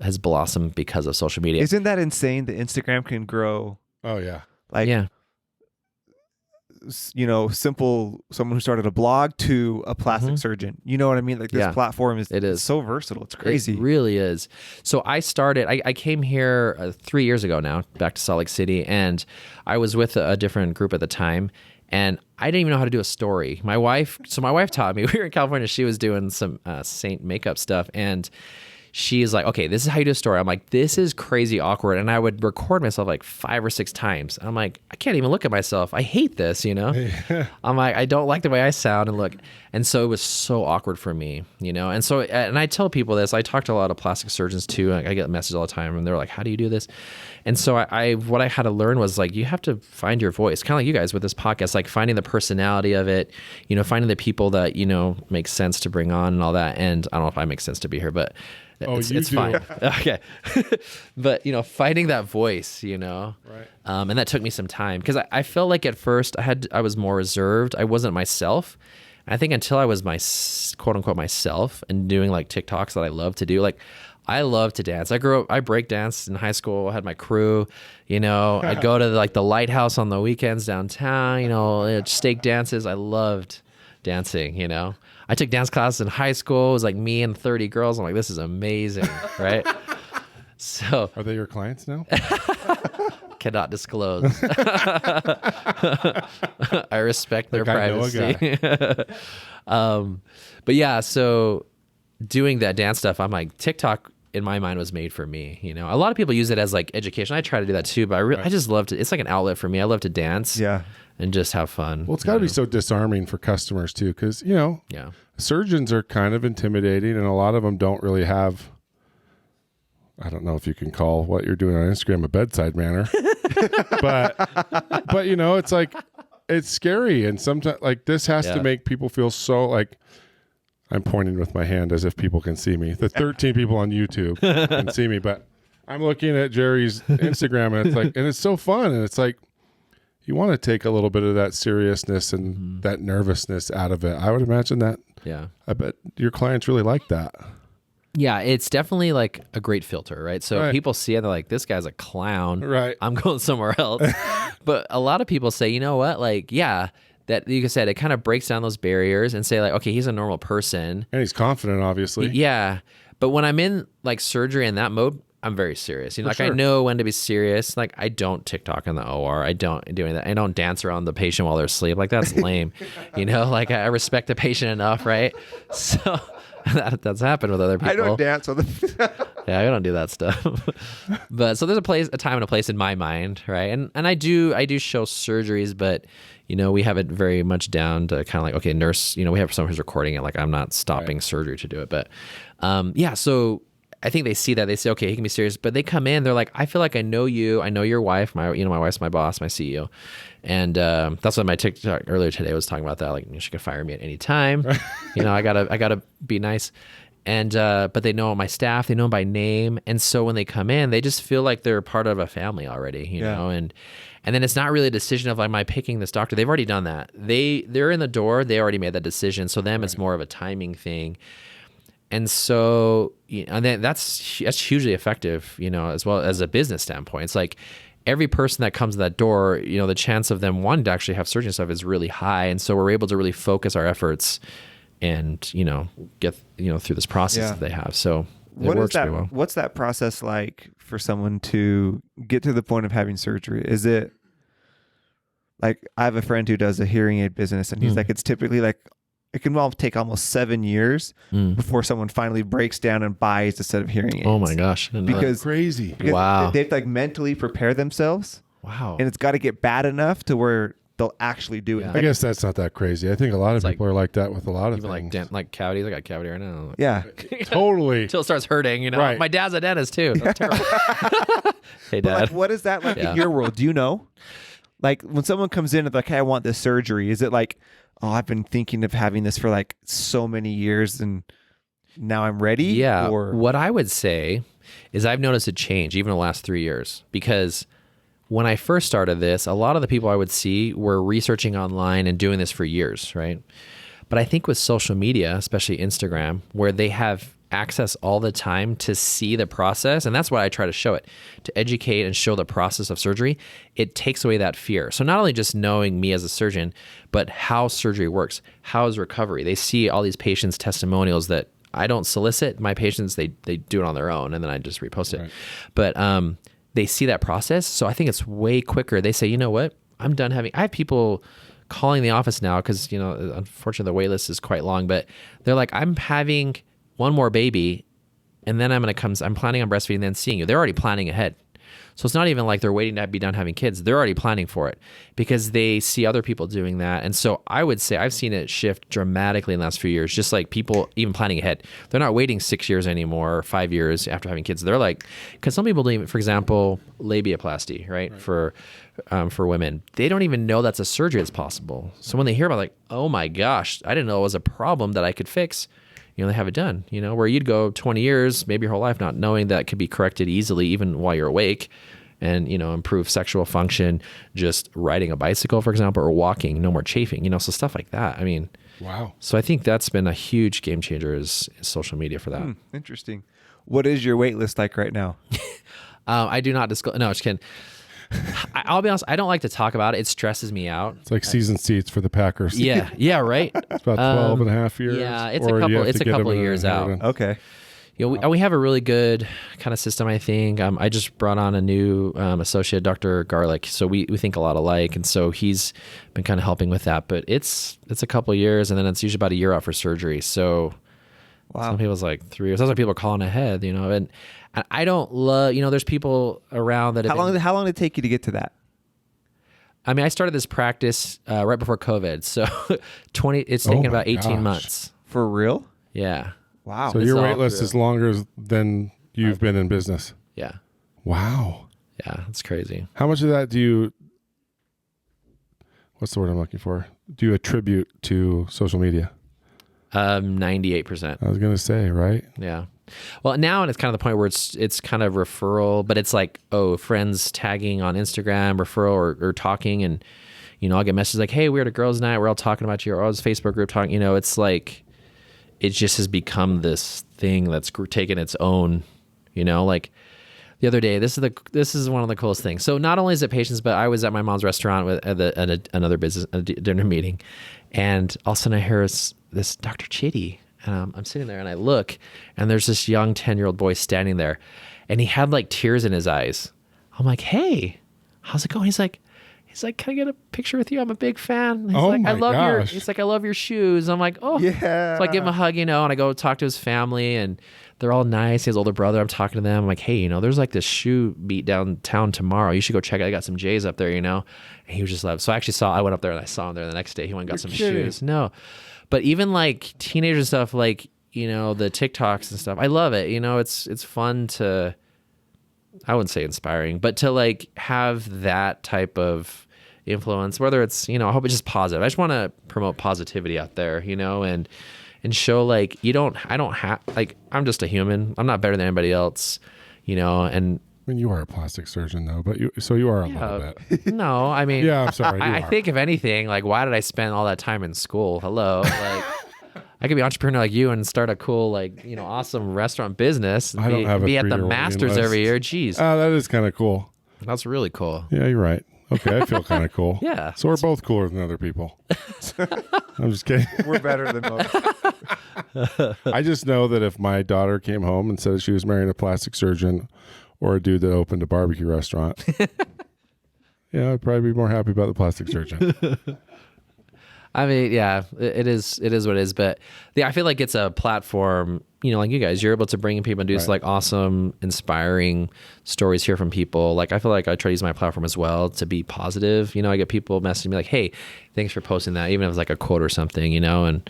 has blossomed because of social media. Isn't that insane that Instagram can grow? Oh yeah. Like, you know, someone who started a blog to a plastic surgeon. You know what I mean? Like this platform is so versatile. It's crazy. It really is. So I came here 3 years ago now, back to Salt Lake City, and I was with a different group at the time. And I didn't even know how to do a story. My wife taught me. We were in California. She was doing some saint makeup stuff, and she's like, okay, this is how you do a story. I'm like, this is crazy awkward. And I would record myself like 5 or 6 times. I'm like, I can't even look at myself. I hate this, you know? I'm like, I don't like the way I sound and look. And so it was so awkward for me, you know? And so, and I tell people this, I talk to a lot of plastic surgeons too. I get messages all the time and they're like, how do you do this? And so what I had to learn was like, you have to find your voice, kind of like you guys with this podcast, like finding the personality of it, you know, finding the people that, you know, make sense to bring on and all that. And I don't know if I make sense to be here, but it's fine. Okay. But, you know, finding that voice, you know, right. And that took me some time because I felt like at first I was more reserved. I wasn't myself. I think until I was my quote unquote myself and doing like TikToks that I love to do, like I love to dance. I break danced in high school. I had my crew, you know, I go to like the lighthouse on the weekends downtown, you know, steak dances. I loved dancing, you know. I took dance classes in high school. It was like me and 30 girls. I'm like, this is amazing, right? So are they your clients now? Cannot disclose. I respect their privacy. But yeah, so doing that dance stuff, I'm like, TikTok in my mind was made for me. You know, a lot of people use it as like education. I try to do that too, but I just love to. It's like an outlet for me. I love to dance. Yeah. And just have fun. Well, it's got to be so disarming for customers too, because you know, surgeons are kind of intimidating, and a lot of them don't really have. I don't know if you can call what you're doing on Instagram a bedside manner, but you know, it's like it's scary, and sometimes like this has to make people feel so like. I'm pointing with my hand as if people can see me. The 13 people on YouTube can see me, but I'm looking at Jerry's Instagram, and it's like, and it's so fun, and it's like. You want to take a little bit of that seriousness and that nervousness out of it. I would imagine that. Yeah. I bet your clients really like that. Yeah, it's definitely like a great filter, right? So people see it, they're like, this guy's a clown. Right. I'm going somewhere else. But a lot of people say, you know what? Like, yeah, that you said, it kind of breaks down those barriers and say like, okay, he's a normal person. And he's confident, obviously. Yeah. But when I'm in like surgery in that mode, I'm very serious. You know, I know when to be serious. Like I don't TikTok in the OR. I don't do that. I don't dance around the patient while they're asleep. Like that's lame. You know, like I respect the patient enough, right? So that's happened with other people. I don't dance with them. Yeah, I don't do that stuff. But so there's a time and a place in my mind, right? And I do show surgeries, but you know, we have it very much down to kind of like, okay, nurse, you know, we have someone who's recording it. Like I'm not stopping surgery to do it. But so I think they see that. They say, okay, he can be serious. But they come in, they're like, I feel like I know you. I know your wife. My wife's my boss, my CEO. And that's what my TikTok earlier today was talking about that. Like, she could fire me at any time. You know, I gotta be nice. And but they know my staff. They know by name. And so when they come in, they just feel like they're part of a family already. You know, and then it's not really a decision of like, am I picking this doctor? They've already done that. They're in the door. They already made that decision. So them, it's more of a timing thing. And so, you know, and then that's hugely effective, you know, as well as a business standpoint. It's like every person that comes to that door, you know, the chance of them wanting to actually have surgery and stuff is really high. And so we're able to really focus our efforts and, you know, get, you know, through this process that they have. So it works pretty well. What's that process like for someone to get to the point of having surgery? Is it like, I have a friend who does a hearing aid business, and he's like, it's typically like, it can take almost 7 years before someone finally breaks down and buys a set of hearing aids. Oh my gosh. Because crazy. Because they have to like mentally prepare themselves. Wow. And it's got to get bad enough to where they'll actually do it. I guess that's not that crazy. I think a lot of people are like that with a lot of things. Like cavities. I got cavity right now. Yeah. Totally. Until it starts hurting, you know. Right. My dad's a dentist too. That's terrible. Hey, Dad. Like, what is that like in your world? Do you know? Like when someone comes in and like, hey, I want this surgery. Is it like, oh, I've been thinking of having this for like so many years and now I'm ready? Yeah. Or what I would say is I've noticed a change even in the last 3 years, because when I first started this, a lot of the people I would see were researching online and doing this for years, right? But I think with social media, especially Instagram, where they have access all the time to see the process, and that's why I try to show it, to educate and show the process of surgery, it takes away that fear. So not only just knowing me as a surgeon, but how surgery works, how is recovery. They see all these patients' testimonials that I don't solicit. My patients, they do it on their own, and then I just repost it. Right. But they see that process, so I think it's way quicker. They say, you know what, I'm done having, I have people calling the office now because, you know, unfortunately the wait list is quite long, but they're like, I'm having one more baby, and then I'm planning on breastfeeding and then seeing you. They're already planning ahead. So it's not even like they're waiting to be done having kids. They're already planning for it because they see other people doing that. And so I would say I've seen it shift dramatically in the last few years, just like people even planning ahead. They're not waiting 6 years anymore or 5 years after having kids. They're like, because some people don't even, for example, labiaplasty, right? For women, they don't even know that's a surgery that's possible. So when they hear about like, oh my gosh, I didn't know it was a problem that I could fix. You know, they have it done, you know, where you'd go 20 years, maybe your whole life, not knowing that it could be corrected easily, even while you're awake, and, you know, improve sexual function, just riding a bicycle, for example, or walking, no more chafing, you know, so stuff like that. I mean, Wow. So I think that's been a huge game changer is social media for that. Interesting. What is your wait list like right now? I do not disclose. No, just kidding. I'll be honest. I don't like to talk about it. It stresses me out. It's like season seats for the Packers. Yeah. Yeah. Right. It's about 12 and a half years. Yeah. It's a couple of years out. Okay. We have a really good kind of system, I think. I just brought on a new associate, Dr. Garlic. So we think a lot alike. And so he's been kind of helping with that. But it's a couple of years, and then it's usually about a year out for surgery. So some people's like 3 years. That's why people are calling ahead, and I don't love, there's people around that. How long did it take you to get to that? I mean, I started this practice right before COVID. So it's taken about 18 months. For real? Yeah. Wow. So your wait list is longer than you've been in business. Yeah. Wow. Yeah, it's crazy. How much of that what's the word I'm looking for? Do you attribute to social media? 98%. I was going to say, right? Yeah. Well, now it's kind of the point where it's kind of referral, but it's like, friends tagging on Instagram, referral or talking. And, I'll get messages like, hey, we're at a girls' night. We're all talking about you. Or this Facebook group talking, it's like, it just has become this thing that's taken its own, like the other day, this is one of the coolest things. So not only is it patients, but I was at my mom's restaurant at another business, a dinner meeting. And all of a sudden I hear this Dr. Chiddy. I'm sitting there and I look, and there's this young 10-year-old boy standing there, and he had like tears in his eyes. I'm like, hey, how's it going? He's like, can I get a picture with you? I'm a big fan. He's like, I love your shoes. I'm like, oh yeah. So I give him a hug, and I go talk to his family, and they're all nice. His older brother, I'm talking to them. I'm like, hey, there's like this shoe beat downtown tomorrow. You should go check it. I got some J's up there, And he was just like, so I went up there and I saw him there the next day. He went and got some shoes. No. But even like teenager stuff, like, the TikToks and stuff, I love it. It's fun to, I wouldn't say inspiring, but to like have that type of influence, whether it's, I hope it's just positive. I just want to promote positivity out there, and show like, I don't have, like, I'm just a human. I'm not better than anybody else, and I mean, you are a plastic surgeon though, but you are a little bit. No, I mean, yeah, I'm sorry. I think if anything, like, why did I spend all that time in school? Hello. Like, I could be an entrepreneur like you and start a cool, like, awesome restaurant business. I don't have be at the Masters every year. Jeez. That is kind of cool. That's really cool. Yeah, you're right. Okay, I feel kind of cool. Yeah. So we're both cooler than other people. I'm just kidding. We're better than most. I just know that if my daughter came home and said she was marrying a plastic surgeon or a dude that opened a barbecue restaurant, I'd probably be more happy about the plastic surgeon. I mean, yeah, it is what it is. But I feel like it's a platform, like you guys, you're able to bring in people and do like awesome, inspiring stories here from people. Like, I feel like I try to use my platform as well to be positive. I get people messaging me like, hey, thanks for posting that, even if it's like a quote or something, and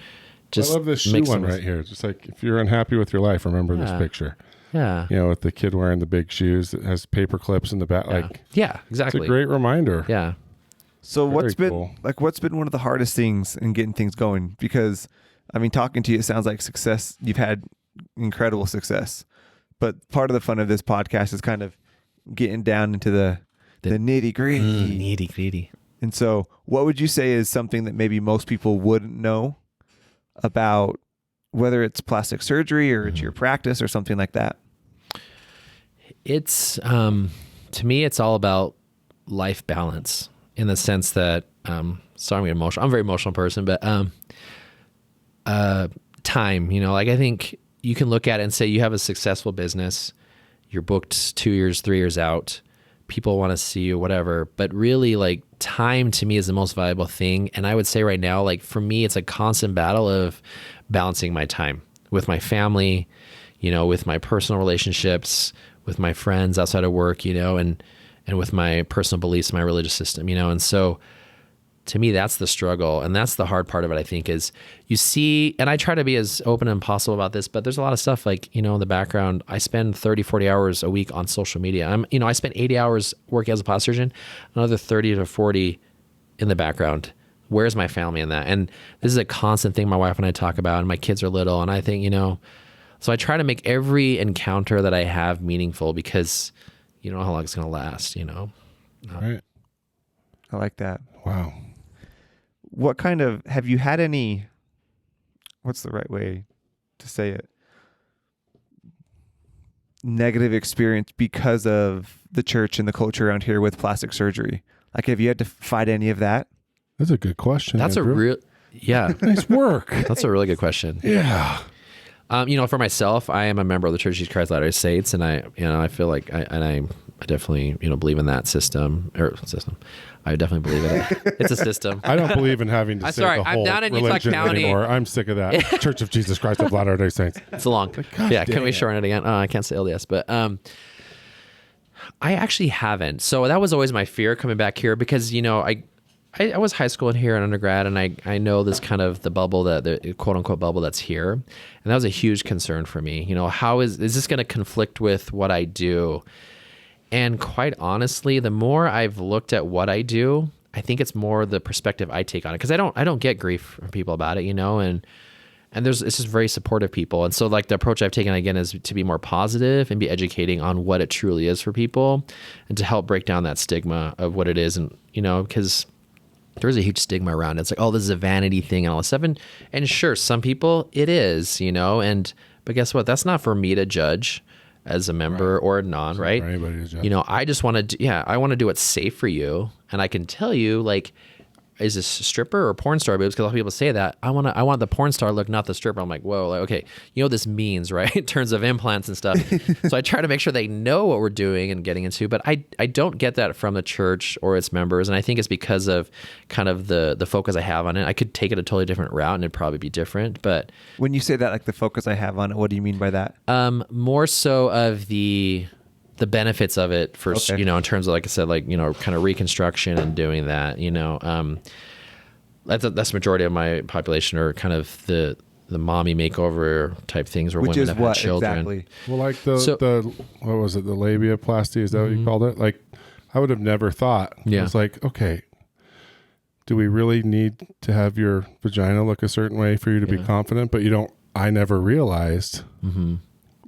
just. I love this shoe one right here. Just like, if you're unhappy with your life, remember this picture. Yeah. With the kid wearing the big shoes that has paper clips in the back. Like, yeah, exactly. It's a great reminder. Yeah. So what's been one of the hardest things in getting things going? Because, I mean, talking to you, it sounds like success. You've had incredible success, but part of the fun of this podcast is kind of getting down into the nitty gritty. And so what would you say is something that maybe most people wouldn't know about, whether it's plastic surgery or it's your practice or something like that? It's, to me, it's all about life balance. In the sense that, sorry, I'm emotional. I'm a very emotional person, but time, like, I think you can look at it and say you have a successful business, you're booked 2 years, 3 years out, people want to see you, whatever. But really, like, time to me is the most valuable thing. And I would say right now, like, for me, it's a constant battle of balancing my time with my family, with my personal relationships, with my friends outside of work, and with my personal beliefs, my religious system, and so to me, that's the struggle. And that's the hard part of it, I think, is you see, and I try to be as open and possible about this, but there's a lot of stuff like, in the background, I spend 30, 40 hours a week on social media. I spend 80 hours working as a plastic surgeon, another 30 to 40 in the background. Where's my family in that? And this is a constant thing my wife and I talk about, and my kids are little. And I think, so I try to make every encounter that I have meaningful, because you don't know how long it's going to last, Right. I like that. Wow. What kind of, have you had any what's the right way to say it? Negative experience because of the church and the culture around here with plastic surgery? Like, have you had to fight any of that? That's a good question. That's Andrew. a real, yeah. Nice work. That's a really good question. Yeah. For myself, I am a member of the Church of Jesus Christ of Latter-day Saints, and I feel like I definitely, believe in that system. I definitely believe in it. It's a system. I don't believe in having to say the I'm whole down in Utah religion County. anymore. I'm sick of that. Church of Jesus Christ of Latter-day Saints. It's long. Can we shorten it again? Oh, I can't say LDS, but I actually haven't. So that was always my fear coming back here because, I was high school in here and undergrad, and I know this kind of the bubble, the quote unquote bubble that's here. And that was a huge concern for me. How is this going to conflict with what I do? And quite honestly, the more I've looked at what I do, I think it's more the perspective I take on it. Cause I don't get grief from people about it, and it's just very supportive people. And so like the approach I've taken again is to be more positive and be educating on what it truly is for people and to help break down that stigma of what it is. And, cause there's a huge stigma around it. It's like, oh, this is a vanity thing and all this stuff. And sure, some people it is, but guess what? That's not for me to judge as a member or a non, right? For anybody to judge. I just want to, I want to do what's safe for you. And I can tell you, like, is this stripper or porn star boobs? Because a lot of people say that. I want the porn star look, not the stripper. I'm like, whoa, like, okay, what this means, right? In terms of implants and stuff. So I try to make sure they know what we're doing and getting into, but I don't get that from the church or its members. And I think it's because of kind of the focus I have on it. I could take it a totally different route and it'd probably be different. But when you say that, like the focus I have on it, what do you mean by that? More so of the benefits of it for, Okay. in terms of, like I said, like, kind of reconstruction and doing that, that's the majority of my population are kind of the mommy makeover type things where Which women is have what had children. exactly? Well, like the what was it? The labiaplasty? Is that what you called it? Like, I would have never thought. Yeah. It's like, okay, do we really need to have your vagina look a certain way for you to be confident? But I never realized,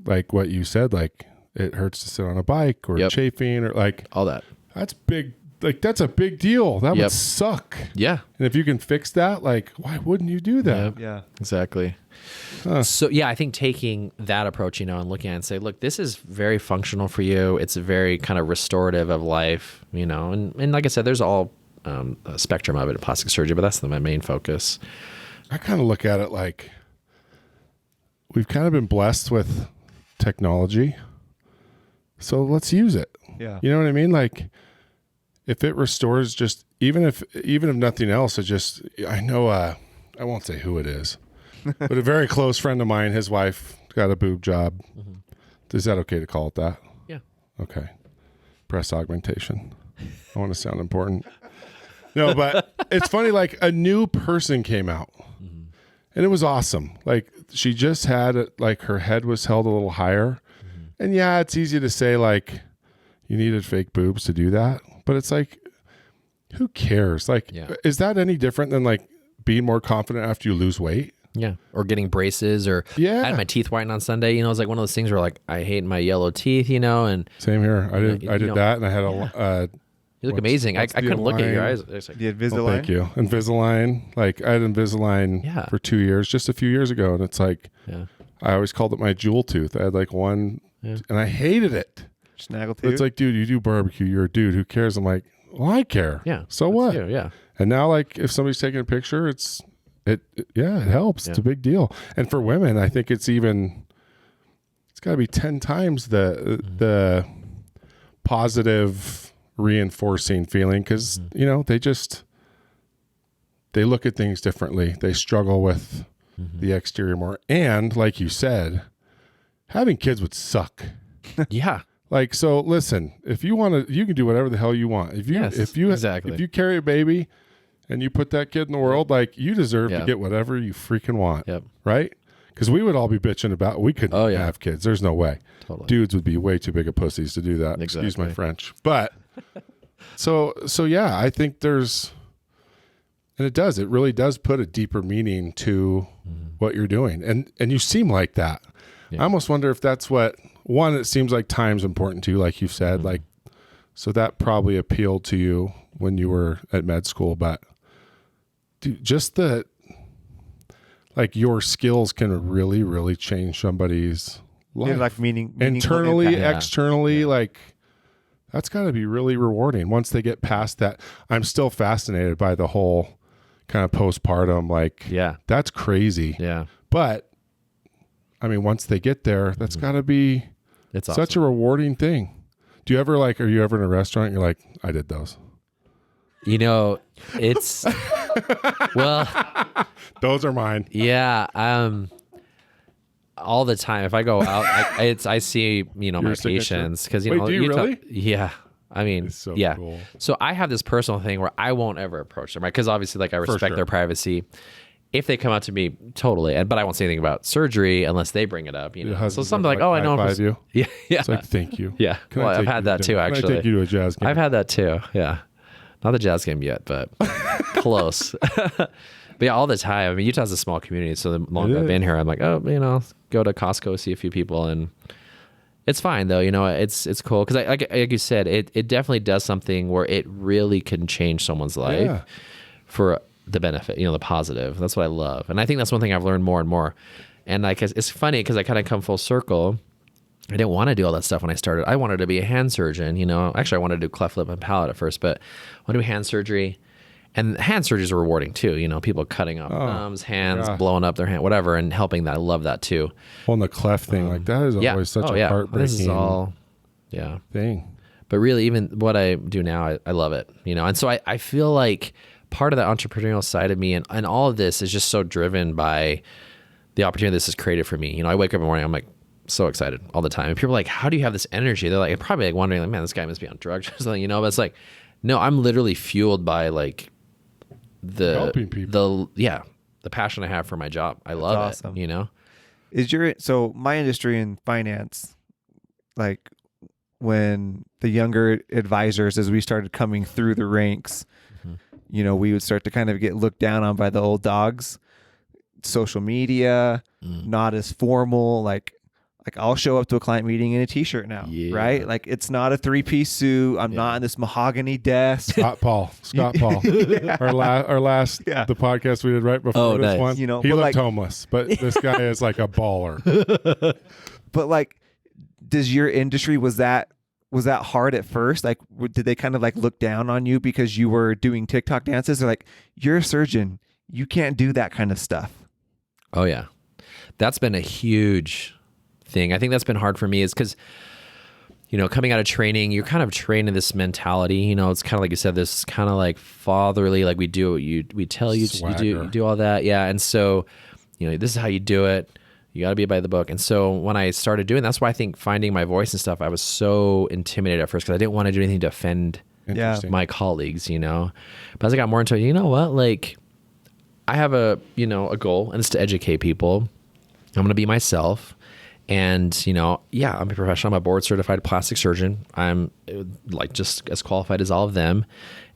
like what you said, like it hurts to sit on a bike or chafing or like all that. That's big. Like, that's a big deal. That would suck. Yeah. And if you can fix that, like, why wouldn't you do that? Yeah. Exactly. So, I think taking that approach, and looking at it and say, look, this is very functional for you. It's very kind of restorative of life, and like I said, there's all a spectrum of it in plastic surgery, but that's my main focus. I kind of look at it like we've kind of been blessed with technology. So let's use it. Yeah. You know what I mean? Like, if it restores just, even if nothing else, I know, I won't say who it is, but a very close friend of mine, his wife got a boob job. Is that okay to call it that? Yeah. Okay. Breast augmentation. I want to sound important. No, but it's funny, like a new person came out and it was awesome. Like, she just had like her head was held a little higher. And yeah, it's easy to say like you needed fake boobs to do that. But it's like, who cares? Like, is that any different than like being more confident after you lose weight? Yeah. Or getting braces or I had my teeth whitened on Sunday. It was like one of those things where like, I hate my yellow teeth, and same here. I did that. And I had you look amazing. I couldn't look at your eyes. Like, you had Invisalign? Well, thank you. Invisalign. Like, I had Invisalign for 2 years, just a few years ago. And it's like, I always called it my jewel tooth. I had like one and I hated it. Snaggletooth. But it's like, dude, you do barbecue. You're a dude. Who cares? I'm like, well, I care. Yeah. So what? You, yeah. And now, like, if somebody's taking a picture, it helps. It's a big deal. And for women, I think it's got to be 10 times the positive reinforcing feeling because, they look at things differently. They struggle with the exterior more. And like you said, having kids would suck. Yeah. Like, so listen, if you want to, you can do whatever the hell you want. If you carry a baby and you put that kid in the world, like, you deserve to get whatever you freaking want. Yep. Right? Because we would all be bitching about, we couldn't have kids. There's no way. Totally. Dudes would be way too big of pussies to do that. Exactly. Excuse my French. But so yeah, I think it really does put a deeper meaning to what you're doing. And you seem like that. Yeah. I almost wonder if that's one, it seems like time's important to you, like you said, like, so that probably appealed to you when you were at med school, but dude, just like your skills can really, really change somebody's life. Like internally, impact. externally, like that's got to be really rewarding once they get past that. I'm still fascinated by the whole kind of postpartum, like, that's crazy. Yeah. But I mean, once they get there, that's got to be such a rewarding thing. Do you ever are you ever in a restaurant? You're like, I did those. You know, it's, well, those are mine. Yeah. All the time. If I go out, I see, my patients because, Wait, do you really? Yeah. I mean, it's so yeah. cool. So I have this personal thing where I won't ever approach them, right? Because obviously, like, I respect their privacy. If they come out to me, totally, but I won't say anything about surgery unless they bring it up. So something like, I know. You. Yeah. It's like, thank you. Yeah. Well, I've had that too, actually. Can I take you to a jazz game? I've had that too. Yeah. Not the jazz game yet, but close. But yeah, all the time. I mean, Utah's a small community, so the longer I've been here, I'm like, go to Costco, see a few people, and it's fine though. It's cool because like you said, it definitely does something where it really can change someone's life for the benefit, the positive. That's what I love, and I think that's one thing I've learned more and more. And like it's funny because I kind of come full circle. I didn't want to do all that stuff when I started. I wanted to be a hand surgeon. Actually, I wanted to do cleft lip and palate at first, but I want to do hand surgery. And hand surgery is rewarding too. People cutting off thumbs, hands, blowing up their hand, whatever, and helping that. I love that too. Well, and the cleft thing, like that is always such a heartbreaking this is all, thing. But really, even what I do now, I love it. And so I feel like part of the entrepreneurial side of me and all of this is just so driven by the opportunity this has created for me. I wake up in the morning, I'm like so excited all the time. And people are like, how do you have this energy? They're like, probably like wondering, like, man, this guy must be on drugs or something, but it's like, no, I'm literally fueled by like helping people. The passion I have for my job. I love it. So my industry in finance, like when the younger advisors, as we started coming through the ranks, we would start to kind of get looked down on by the old dogs. Social media, not as formal. Like I'll show up to a client meeting in a t-shirt now, right? Like it's not a 3-piece suit. I'm not in this mahogany desk. Scott Paul. Our last the podcast we did right before this one. He looked homeless, but this guy is like a baller. But like, does your industry, was that hard at first? Like, did they kind of like look down on you because you were doing TikTok dances? They're like, you're a surgeon, you can't do that kind of stuff. Oh yeah, that's been a huge thing. I think that's been hard for me is because, coming out of training, you're kind of trained in this mentality. It's kind of like you said, this kind of like fatherly, like we do what we tell you to do, you do all that. Yeah. And so, this is how you do it. You got to be by the book. And so when I started doing, that's why I think finding my voice and stuff, I was so intimidated at first because I didn't want to do anything to offend my colleagues, But as I got more into it, like I have a goal, and it's to educate people. I'm going to be myself. And, I'm a professional. I'm a board certified plastic surgeon. I'm like just as qualified as all of them.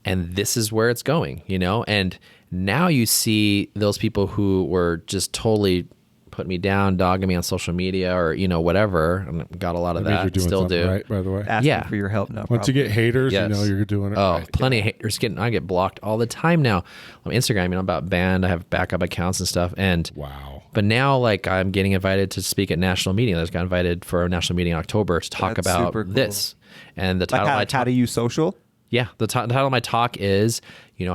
And this is where it's going, and now you see those people who were just totally putting me down, dogging me on social media or, whatever. And got a lot of that. Still do. Right, by the way. Asking for your help now. Once you get haters, you're doing it right. Plenty of haters. I get blocked all the time now on Instagram. I'm about banned. I have backup accounts and stuff. And wow. But now, like, I'm getting invited to speak at national meeting. I just got invited for a national meeting in October to talk about this. And the title of my talk, how to use social? Yeah. The title of my talk is,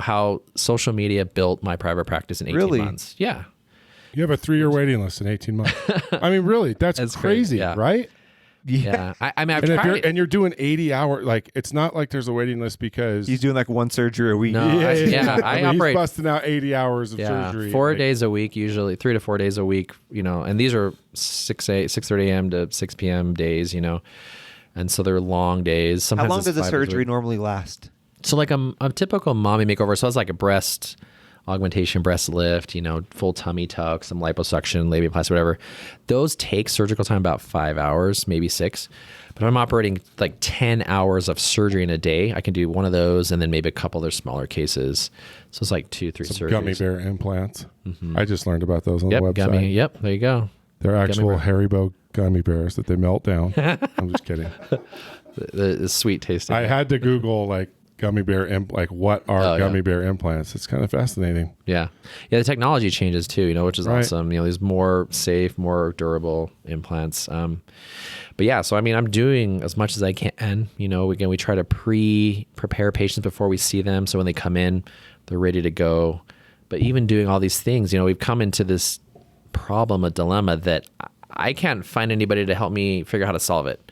how social media built my private practice in 18 months. Yeah. You have a 3-year waiting list in 18 months. I mean, really, that's crazy, right? Yeah. I mean, I've tried. And you're doing 80 hours. Like, it's not like there's a waiting list because he's doing like one surgery a week. No, I operate. He's busting out 80 hours of surgery. 4 days a week, usually 3 to 4 days a week, and these are 6:30 a.m. to 6 p.m. days, and so they're long days. Sometimes how long does a surgery normally last? So like a typical mommy makeover. So it's like a breast augmentation, breast lift, full tummy tuck, some liposuction, labiaplasty, whatever. Those take surgical time about 5 hours, maybe 6. But if I'm operating like 10 hours of surgery in a day, I can do one of those and then maybe a couple other smaller cases. So it's like 2-3 surgeries. Gummy bear implants. I just learned about those on the website. There you go. They're actual Haribo gummy bears that they melt down. I'm just kidding. The sweet tasting. I had to Google like gummy bear like what are gummy bear implants? It's kind of fascinating. Yeah. The technology changes too, which is awesome. There's more safe, more durable implants. But yeah, so I mean, I'm doing as much as I can. Again, we try to prepare patients before we see them, so when they come in, they're ready to go. But even doing all these things, we've come into this problem, a dilemma that I can't find anybody to help me figure out how to solve it.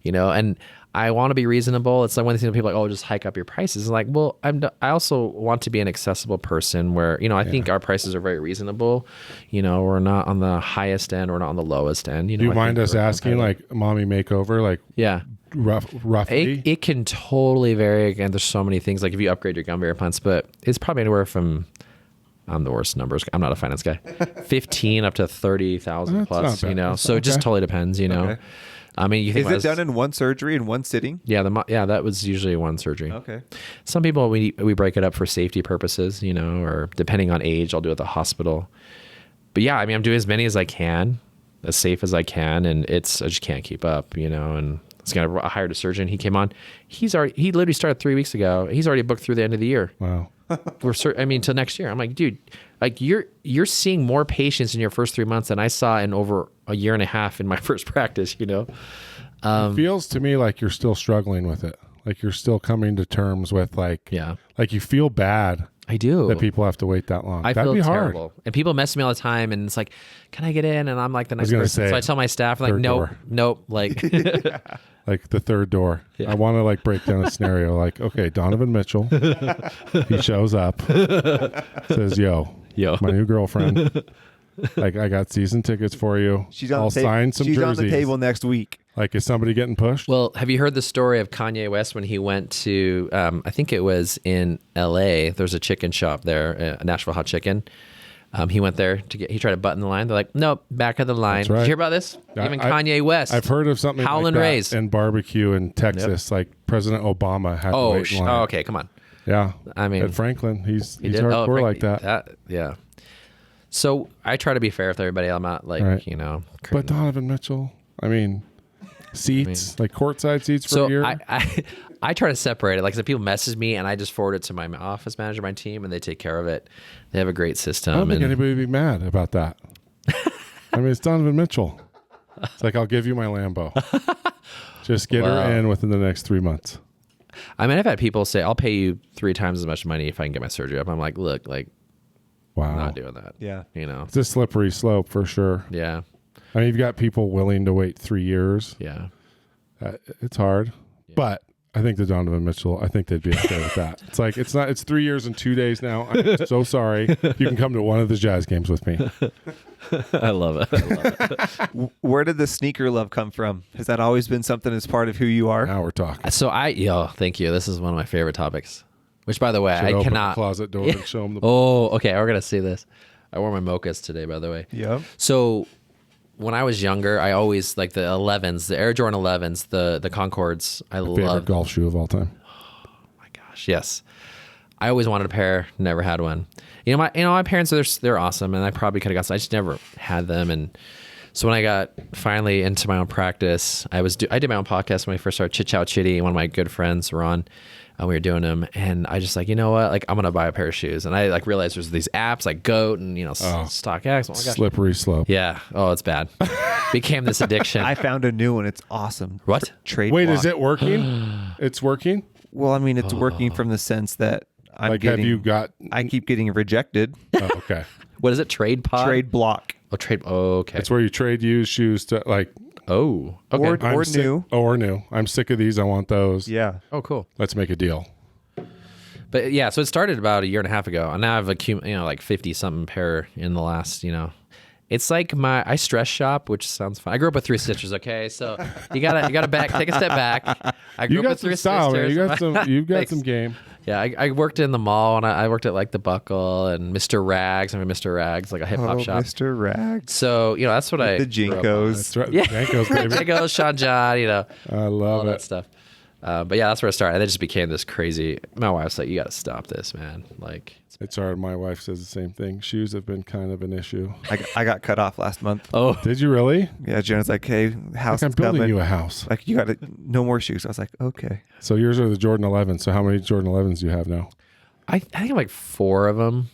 And I want to be reasonable. It's like one of the things people are like, oh, just hike up your prices. It's like, well, I also want to be an accessible person where, I think our prices are very reasonable. We're not on the highest end. We're not on the lowest end. Do you mind us asking like mommy makeover? Like, yeah. Roughly? It can totally vary. Again, there's so many things. Like if you upgrade your gum bear implants, but it's probably anywhere from, I'm the worst numbers. I'm not a finance guy. 15 up to 30,000 plus, so it just totally depends, Okay. I mean, you think is it done in one surgery in one sitting? Yeah, that was usually one surgery. Okay. Some people we break it up for safety purposes, or depending on age, I'll do it at the hospital. But yeah, I mean, I'm doing as many as I can, as safe as I can, and I just can't keep up, And I hired a surgeon. He came on. He literally started 3 weeks ago. He's already booked through the end of the year. Wow. Till next year. I'm like, dude, like you're seeing more patients in your first 3 months than I saw in over a year and a half in my first practice, It feels to me like you're still struggling with it. Like you're still coming to terms with like you feel bad. I do. That people have to wait that long. That'd be terrible. Hard. And people mess me all the time, and it's like, can I get in? And I'm like the nice person. So I tell my staff, like, nope. Like, like the third door. Yeah. I want to like break down a scenario. Like, okay, Donovan Mitchell, he shows up, says, yo, my new girlfriend. Like, I got season tickets for you. I'll sign some jerseys. She's on the table next week. Like, is somebody getting pushed? Well, have you heard the story of Kanye West when he went to, I think it was in LA. There's a chicken shop there, Nashville Hot Chicken. He went there he tried to button the line. They're like, nope, back of the line. Right. Did you hear about this? Even Kanye West. I've heard of something Howlin' like that Rays. in barbecue in Texas. Yep. Like President Obama had to wait in line. Oh, okay, come on. Yeah. I mean, at Franklin, he's hardcore like that. Yeah. So I try to be fair with everybody. I'm not like, But Donovan Mitchell, I mean, seats, like courtside seats for a year. I try to separate it. Like, if people message me and I just forward it to my office manager, my team, and they take care of it. They have a great system. I don't think anybody would be mad about that. I mean, it's Donovan Mitchell. It's like, I'll give you my Lambo. Just get her in within the next 3 months. I mean, I've had people say, I'll pay you 3 times as much money if I can get my surgery up. I'm like, look, like, wow, I'm not doing that. Yeah. It's a slippery slope for sure. Yeah. I mean, you've got people willing to wait 3 years. Yeah. It's hard. Yeah. But I think the Donovan Mitchell, I think they'd be okay with that. It's like, it's 3 years and 2 days now. I'm so sorry. You can come to one of the Jazz games with me. I love it. Where did the sneaker love come from? Has that always been something that's part of who you are? Now we're talking. So thank you. This is one of my favorite topics. Which, by the way, I open cannot. The closet door and show them the. Oh, okay. We're gonna see this. I wore my mochas today, by the way. Yeah. So when I was younger, I always like the 11s, the Air Jordan 11s, the Concords. I love favorite golf shoe of all time. Oh my gosh, yes. I always wanted a pair. Never had one. My parents they're awesome, and I probably could have got some. I just never had them, and so when I got finally into my own practice, I did my own podcast when I first started. Chiddy, one of my good friends, Ron. We were doing them, and I just like, you know what? Like, I'm gonna buy a pair of shoes, and I like realized there's these apps like Goat and StockX. Oh my gosh. Slippery slope. Yeah. Oh, it's bad. Became this addiction. I found a new one. It's awesome. What? Trade. Wait, block. is it working? It's working. Well, I mean, it's working from the sense that I keep getting rejected. Oh, okay. What is it? Trade pod? Trade block. Oh, trade. Oh, okay. It's where you trade used shoes to like. Oh, okay. Or new. Or new. I'm sick of these. I want those. Yeah. Oh, cool. Let's make a deal. But yeah, so it started about a year and a half ago, and now I've accumulated, like 50 something pair in the last, It's like I stress shop, which sounds fun. I grew up with 3 sisters. Okay, so you gotta take a step back. I grew up with 3 style, sisters. Man. You've got some game. Yeah, I worked in the mall, and I worked at like the Buckle and Mr. Rags. I mean, Mr. Rags, like a hip hop shop. Mr. Rags. So that's what the Jinkos. That's right. Yeah, Jinkos, baby. Jinkos, Sean John. I love all it. that stuff. But yeah, that's where I started. And it just became this crazy. My wife's like, you got to stop this, man. Like, it's hard. My wife says the same thing. Shoes have been kind of an issue. I got cut off last month. Oh, did you really? Yeah, Jenna's like, hey, house I'm is building coming. you a house. Like, you got to no more shoes. I was like, okay. So yours are the Jordan 11. So how many Jordan 11s do you have now? I think I'm like 4 of them.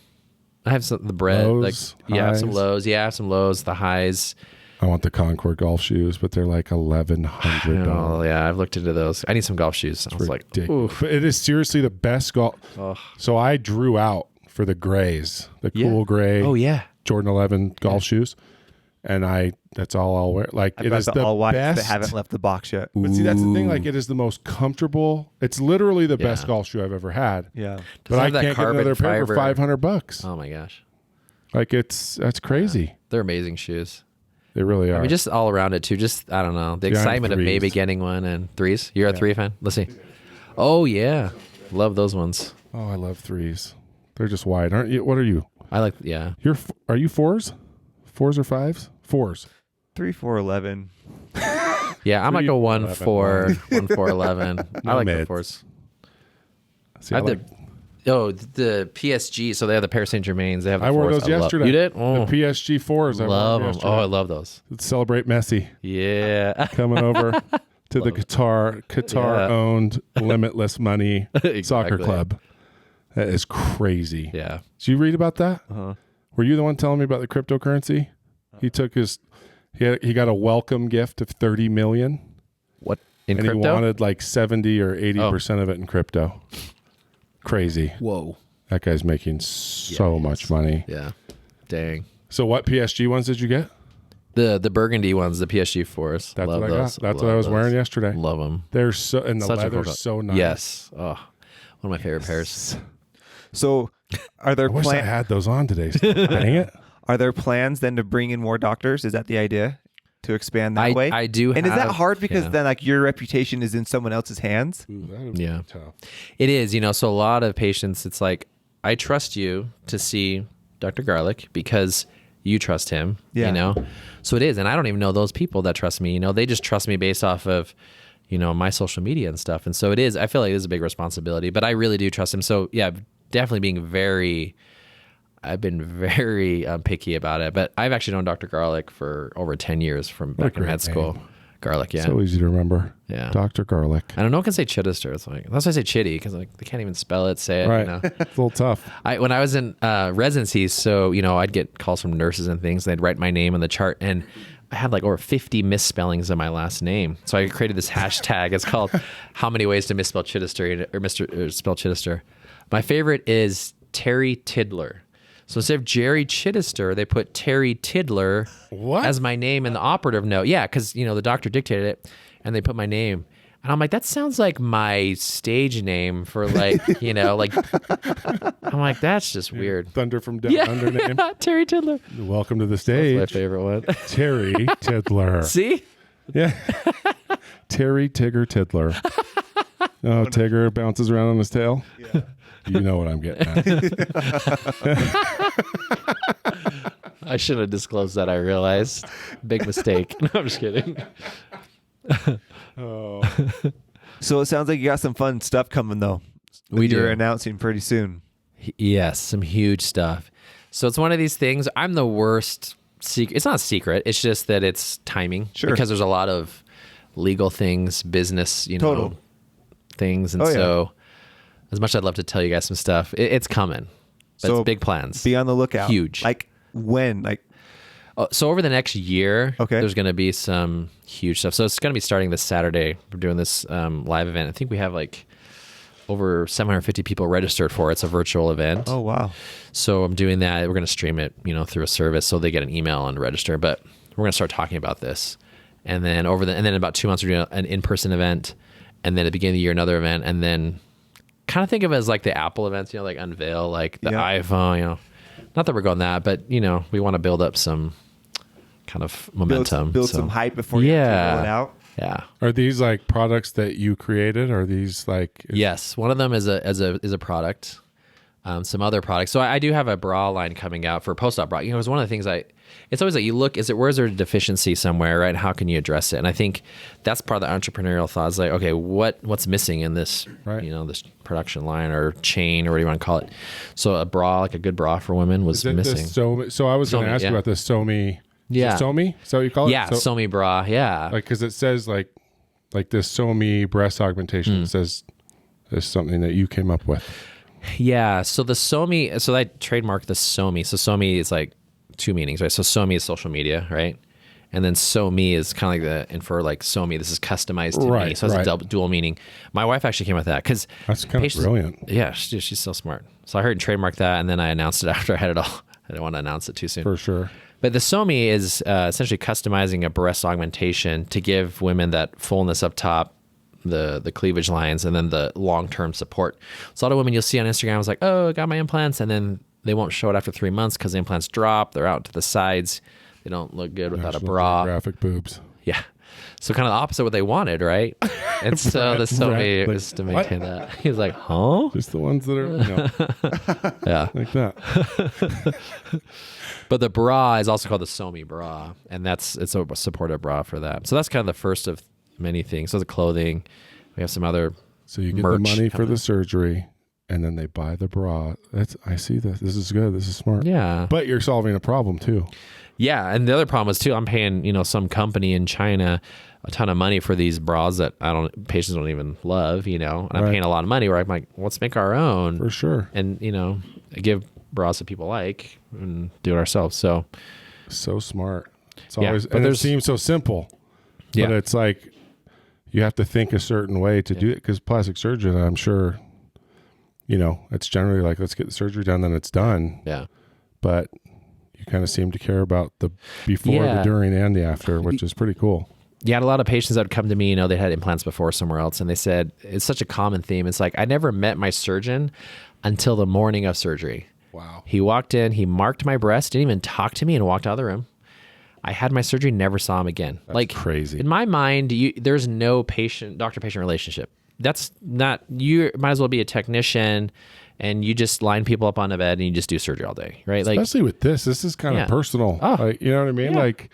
I have some the bread, Lows, like I have some highs? lows. Yeah, I have some lows. The highs. I want the Concord golf shoes, but they're like $1,100. Oh yeah, I've looked into those. I need some golf shoes. I was like, ooh. But it is seriously the best golf. Oh. So I drew out for the grays, the cool gray. Oh yeah, Jordan 11 golf shoes, and that's all I'll wear. Like I've it got is the the all whites best. that haven't left the box yet. But see, that's the thing. Like it is the most comfortable. It's literally the best Yeah. golf shoe I've ever had. Yeah. But I have that can't get carbon another pair for fiber. $500. Oh my gosh, Like that's crazy. they're amazing shoes. They really are. I mean, just all around it too. Just I don't know, the Yeah, I'm excitement of maybe threes. getting one and threes. You're a 3 fan. Let's see. Oh yeah, love those ones. oh, I love threes. They're just wide, aren't you? What are you? I like. Yeah, Are you fours? 4s or 5s? 4s. 3, 4, 11. yeah. I'm like a 3, 1 11. 4, 1 4 11. I like the mids. 4s. See, I I, have the PSG. So they have the Paris Saint Germains. They have. The I wore 4s. those yesterday. You did? Oh, The PSG 4s. I love wore them. yesterday. Oh, I love those. Let's celebrate Messi Yeah. coming over to the Qatar owned Limitless Money Soccer Exactly. Club. That is crazy. Yeah. Did you read about that? Uh-huh. Were you the one telling me about the cryptocurrency? He took he got a welcome gift of 30 million. What in And crypto? he wanted like 70 or 80% of it in crypto. Crazy. Whoa. That guy's making so much money. Yeah. Dang. So what PSG ones did you get? The burgundy ones, the PSG 4s. That's Love what I those. got. That's Love what I was those. wearing yesterday. Love them. They're so, and the Such a leather's cool so nice. Yes. Oh, one of my favorite pairs. So, are there I wish I had those on today. Dang it. Are there plans then to bring in more doctors? Is that the idea? To expand that way? I do. And is that have- hard because yeah. then like your reputation is in someone else's hands? Ooh, that would be Yeah. tough. It is, so a lot of patients, it's like, I trust you to see Dr. Garlic because you trust him, Yeah. So it is. And I don't even know those people that trust me, they just trust me based off of, my social media and stuff. And so it is, I feel like it is a big responsibility, but I really do trust him. So yeah, definitely I've been very picky about it, but I've actually known Dr. Garlic for over 10 years from back in great med school. name. Garlic, yeah. So easy to remember. Yeah. Dr. Garlic. I don't know. I can say Chiddister. It's like that's why I say Chiddy because like they can't even spell it. Say it. Right. It's a little tough. When I was in residency, so I'd get calls from nurses and things. They'd write my name on the chart, and I had like over 50 misspellings of my last name. So I created this hashtag. It's called "How many ways to misspell Chiddister or spell Chiddister." My favorite is Terry Tiddler. So instead of Jerry Chiddister, they put Terry Tiddler What? as my name in the operative note. Yeah, because the doctor dictated it, and they put my name. And I'm like, that sounds like my stage name for like, like. I'm like, that's just weird. Thunder from Down Under name. Terry Tiddler. Welcome to the That's stage. my favorite one. Terry Tiddler. See? Yeah. Terry Tigger Tiddler. Oh, Tigger bounces around on his tail. Yeah. You know what I'm getting at. I should have disclosed that, I realized. Big mistake. No, I'm just kidding. Oh. So it sounds like you got some fun stuff coming though. We do. You're announcing pretty soon. Yes, some huge stuff. So it's one of these things. I'm the worst secret. It's not a secret. It's just that it's timing. Sure. Because there's a lot of legal things, business, Total. things. And Oh, yeah. so as much as I'd love to tell you guys some stuff, it's coming. But So it's big plans. Be on the lookout. Huge. Like when? Like So over the next year, Okay. there's going to be some huge stuff. So it's going to be starting this Saturday. We're doing this live event. I think we have like over 750 people registered for it. It's a virtual event. oh wow. So I'm doing that. We're going to stream it, through a service, so they get an email and register. But we're going to start talking about this, and then and then in about 2 months we're doing an in-person event, and then at the beginning of the year another event, and then kind of think of it as like the Apple events, like unveil like the Yeah. iPhone. Not that we're going that, but we want to build up some kind of momentum, Build so, some hype before you roll it out. Yeah. Are these like products that you created? Are these like Yes, one of them is a product. some other products. So I do have a bra line coming out for post-op bra. It was one of the things it's always like you look, where's there a deficiency somewhere, right? How can you address it? And I think that's part of the entrepreneurial thought is like, okay, what's missing in this, this production line or chain or what do you want to call it? So a bra, like a good bra for women was missing. So I was going to ask you about this Somi. Yeah. Somi? Is that what you call it? Yeah, Somi bra. Yeah. Like, cause it says like this Somi breast augmentation says is something that you came up with. Yeah. So the Somi, so I trademarked the Somi. So Somi is like two meanings, right? So Somi is social media, right? And then Somi is kind of like Somi, this is customized to me. So it's a dual meaning. My wife actually came with that because that's kind of brilliant. Yeah, she's so smart. So I heard trademark that, and then I announced it after I had it all. I didn't want to announce it too soon. For sure. But the Somi is essentially customizing a breast augmentation to give women that fullness up top, the cleavage lines, and then the long-term support. So a lot of women you'll see on Instagram is like, oh, I got my implants, and then they won't show it after 3 months because the implants drop. They're out to the sides. They don't look good without a bra. Graphic boobs. Yeah. So kind of the opposite of what they wanted, right? And so the Somi was to maintain that. He's like, huh? Just the ones that are, yeah, like that. But the bra is also called the Somi bra, and it's a supportive bra for that. So that's kind of the first of many things. So the clothing, we have some other. So you get the money for the surgery, and then they buy the bra. I see this. This is good. This is smart. Yeah. But you're solving a problem too. Yeah, and the other problem is too, I'm paying, some company in China a ton of money for these bras that patients don't even love, and I'm paying a lot of money where I'm like, let's make our own. For sure. And, give bras that people like and do it ourselves. So smart. It's always, but it seems so simple, but it's like you have to think a certain way to do it because plastic surgeon, I'm sure, it's generally like, let's get the surgery done, then it's done. Yeah. But you kind of seem to care about the before, the during, and the after, which is pretty cool. Yeah, I had a lot of patients that would come to me, they had implants before somewhere else, and they said, it's such a common theme. It's like, I never met my surgeon until the morning of surgery. Wow. He walked in, he marked my breast, didn't even talk to me, and walked out of the room. I had my surgery, never saw him again. That's crazy. In my mind, there's no doctor-patient relationship. That's not, you might as well be a technician and you just line people up on a bed and you just do surgery all day, right? Especially with this is kind of personal. Oh, you know what I mean? Yeah. Like,